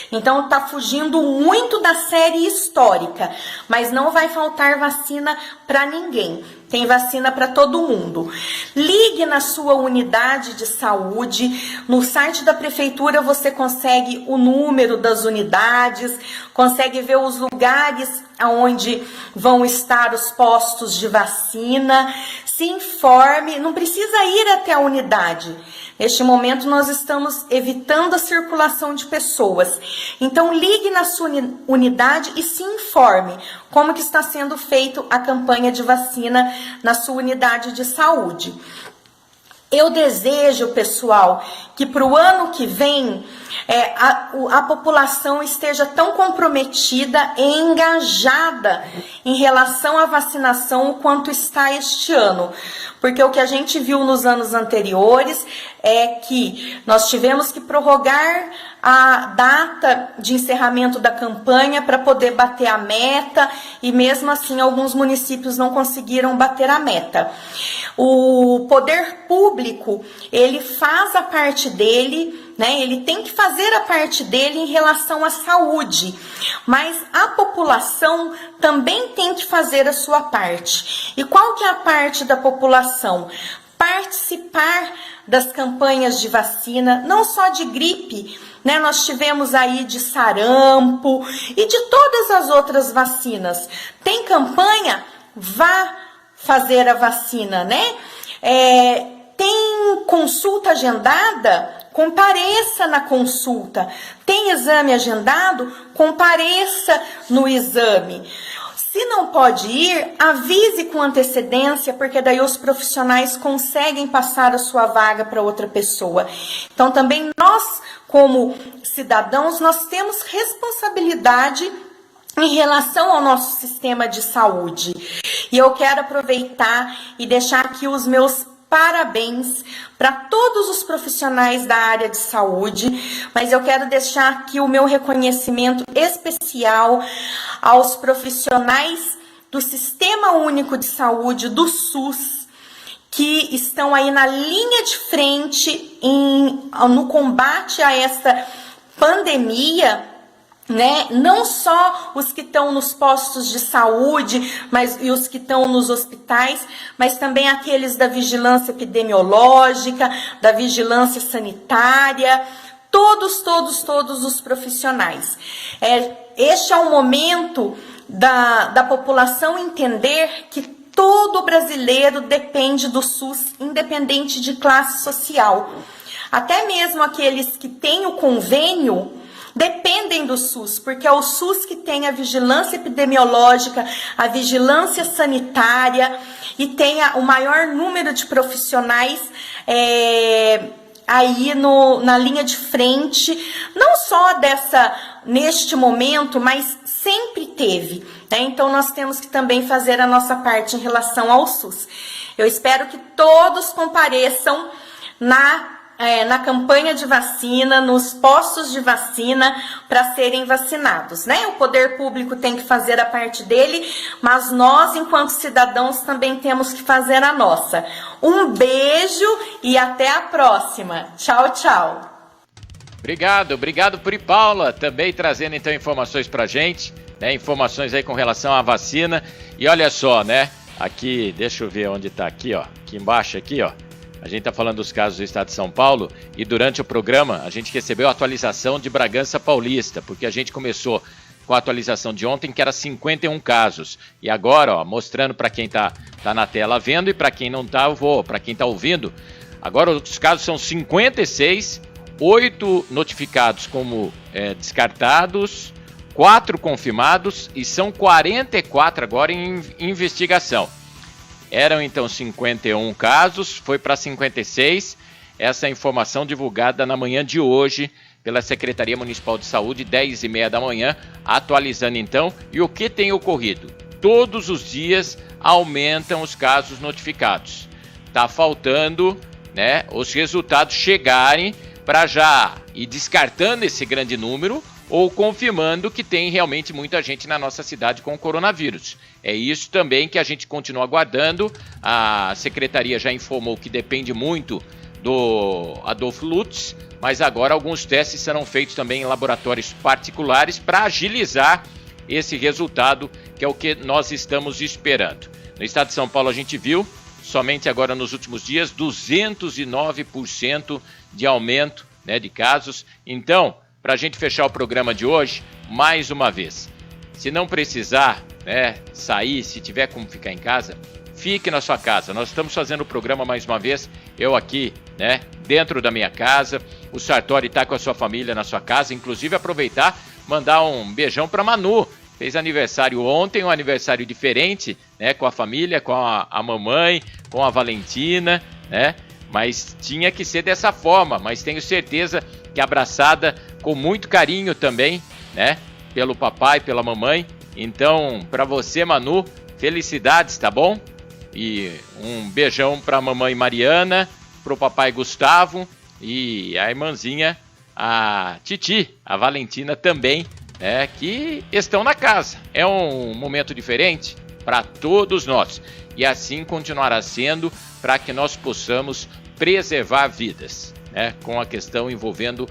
Então tá fugindo muito da série histórica, mas não vai faltar vacina para ninguém. Tem vacina para todo mundo. Ligue na sua unidade de saúde. No site da prefeitura você consegue o número das unidades, consegue ver os lugares onde vão estar os postos de vacina. Se informe, não precisa ir até a unidade. Neste momento nós estamos evitando a circulação de pessoas. Então ligue na sua unidade e se informe como que está sendo feita a campanha de vacina na sua unidade de saúde. Eu desejo, pessoal, que para o ano que vem a população esteja tão comprometida e engajada em relação à vacinação quanto está este ano. Porque o que a gente viu nos anos anteriores é que nós tivemos que prorrogar a data de encerramento da campanha para poder bater a meta e mesmo assim alguns municípios não conseguiram bater a meta. O poder público, ele faz a parte dele, né? Ele tem que fazer a parte dele em relação à saúde, mas a população também tem que fazer a sua parte. E qual que é a parte da população? Participar das campanhas de vacina, não só de gripe, né? Nós tivemos aí de sarampo e de todas as outras vacinas. Tem campanha? Vá fazer a vacina, né? Tem consulta agendada? Compareça na consulta. Tem exame agendado? Compareça no exame. Se não pode ir, avise com antecedência, porque daí os profissionais conseguem passar a sua vaga para outra pessoa. Então também nós, como cidadãos, nós temos responsabilidade em relação ao nosso sistema de saúde. E eu quero aproveitar e deixar aqui os meus parabéns para todos os profissionais da área de saúde, mas eu quero deixar aqui o meu reconhecimento especial aos profissionais do Sistema Único de Saúde, do SUS, que estão aí na linha de frente no combate a esta pandemia, né? Não só os que estão nos postos de saúde, e os que estão nos hospitais, mas também aqueles da vigilância epidemiológica, da vigilância sanitária, todos os profissionais. Este é o momento da população entender que todo brasileiro depende do SUS, independente de classe social. Até mesmo aqueles que têm o convênio dependem do SUS, porque é o SUS que tem a vigilância epidemiológica, a vigilância sanitária e tem o maior número de profissionais aí na linha de frente, não só neste momento, mas sempre teve, né? Então nós temos que também fazer a nossa parte em relação ao SUS. Eu espero que todos compareçam na campanha de vacina, nos postos de vacina, para serem vacinados, né? O poder público tem que fazer a parte dele, mas nós, enquanto cidadãos, também temos que fazer a nossa. Um beijo e até a próxima. Tchau, tchau. Obrigado, Pri Paula, também trazendo então informações pra gente, né? Informações aí com relação à vacina. E olha só, né? Aqui, deixa eu ver onde tá aqui, ó. Aqui embaixo, aqui, ó. A gente está falando dos casos do estado de São Paulo e durante o programa a gente recebeu a atualização de Bragança Paulista, porque a gente começou com a atualização de ontem, que era 51 casos. E agora, ó, mostrando para quem tá na tela vendo e para quem não tá, para quem tá ouvindo, agora os casos são 56, 8 notificados como descartados, 4 confirmados e são 44 agora em investigação. Eram então 51 casos, foi para 56, essa informação divulgada na manhã de hoje pela Secretaria Municipal de Saúde, 10h30 da manhã, atualizando então. E o que tem ocorrido? Todos os dias aumentam os casos notificados. Está faltando, né, os resultados chegarem para já ir descartando esse grande número ou confirmando que tem realmente muita gente na nossa cidade com o coronavírus. É isso também que a gente continua aguardando. A secretaria já informou que depende muito do Adolfo Lutz, mas agora alguns testes serão feitos também em laboratórios particulares para agilizar esse resultado, que é o que nós estamos esperando. No estado de São Paulo a gente viu, somente agora nos últimos dias, 209% de aumento, né, de casos. Então, para a gente fechar o programa de hoje, mais uma vez, se não precisar, né, sair, se tiver como ficar em casa, fique na sua casa. Nós estamos fazendo o programa mais uma vez, eu aqui, né, dentro da minha casa, o Sartori está com a sua família na sua casa, inclusive aproveitar, mandar um beijão para Manu, fez aniversário ontem, um aniversário diferente, né, com a família, com a mamãe, com a Valentina, né, mas tinha que ser dessa forma, mas tenho certeza que abraçada com muito carinho também, né, pelo papai, pela mamãe. Então, para você, Manu, felicidades, tá bom? E um beijão para a mamãe Mariana, pro papai Gustavo e a irmãzinha, a Titi, a Valentina também, né, que estão na casa. É um momento diferente para todos nós e assim continuará sendo para que nós possamos preservar vidas, né, com a questão envolvendo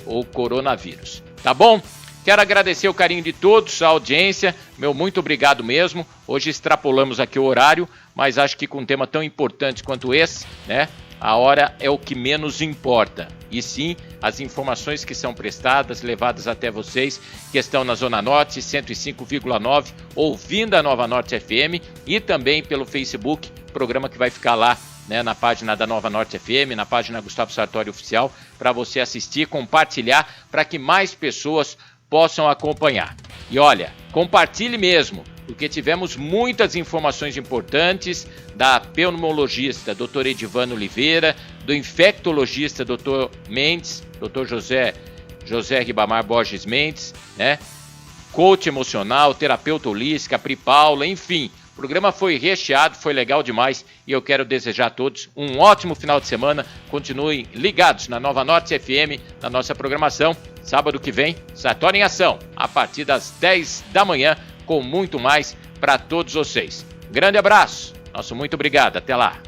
o coronavírus. Tá bom? Quero agradecer o carinho de todos, a audiência, meu muito obrigado mesmo. Hoje extrapolamos aqui o horário, mas acho que com um tema tão importante quanto esse, né, a hora é o que menos importa. E sim, as informações que são prestadas, levadas até vocês, que estão na Zona Norte, 105,9, ouvindo a Nova Norte FM e também pelo Facebook, programa que vai ficar lá, né, na página da Nova Norte FM, na página Gustavo Sartori Oficial, para você assistir, compartilhar, para que mais pessoas possam acompanhar. E olha, compartilhe mesmo, porque tivemos muitas informações importantes da pneumologista Dr. Edivano Oliveira, do infectologista Dr. Mendes, Dr. José Ribamar Borges Mendes, né? Coach emocional, terapeuta holística, Pri Paula, enfim, O programa foi recheado, foi legal demais e eu quero desejar a todos um ótimo final de semana. Continuem ligados na Nova Norte FM, na nossa programação. Sábado que vem, Sartori em Ação, a partir das 10 da manhã, com muito mais para todos vocês. Grande abraço, nosso muito obrigado, até lá.